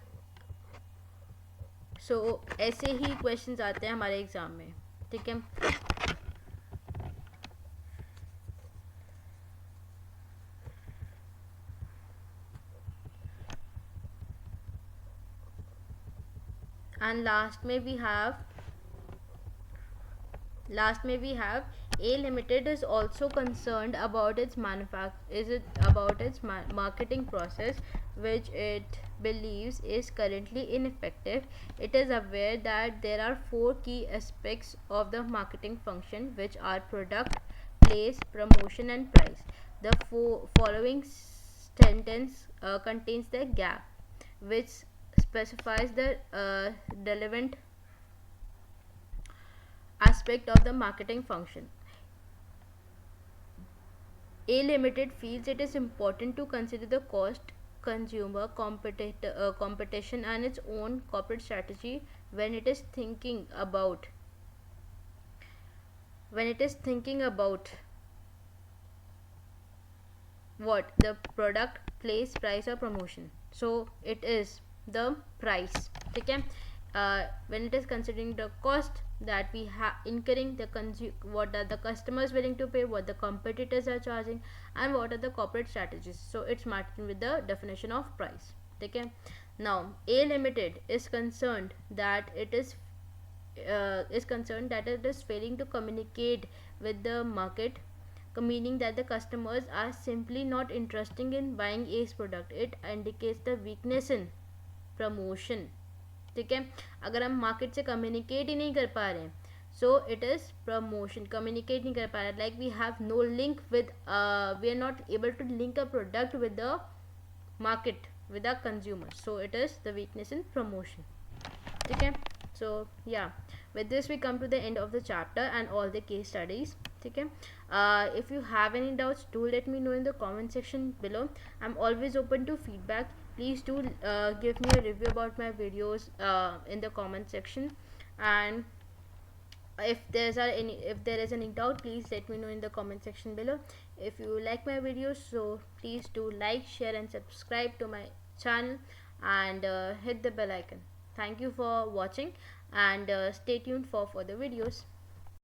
So ऐसे ही questions आते हैं हमारे exam में, ठीक है. And last में we have A Limited is also concerned about its marketing process, which it believes is currently ineffective. It is aware that there are 4 key aspects of the marketing function, which are product, place, promotion and price. The following sentence contains the gap, which specifies the relevant aspect of the marketing function. A Limited feels it is important to consider the cost, consumer, competition and its own corporate strategy when it is thinking about what the product, place, price or promotion. So it is the price, ठीक है. When it is considering the cost that we have incurring, what are the customers willing to pay, what the competitors are charging, and what are the corporate strategies. So it's marketing with the definition of price, okay. Now A Limited is concerned that it is failing to communicate with the market, meaning that the customers are simply not interested in buying A's product. It indicates the weakness in promotion, ठीक है. अगर हम market से communicate ही नहीं कर पा रहे हैं, so it is promotion. Communicate नहीं कर पा रहे, like we have no link with, we are not able to link a product with the market, with the consumer. So it is the weakness in promotion, ठीक है. सो या with this we come to the end of the chapter and all the case studies, ठीक है. If you have any doubts, do let me know in the comment section below. I'm always open to feedback. Please do give me a review about my videos in the comment section, and if there is any doubt, please let me know in the comment section below. If you like my videos, so please do like, share and subscribe to my channel, and hit the bell icon. Thank you for watching, and stay tuned for further videos.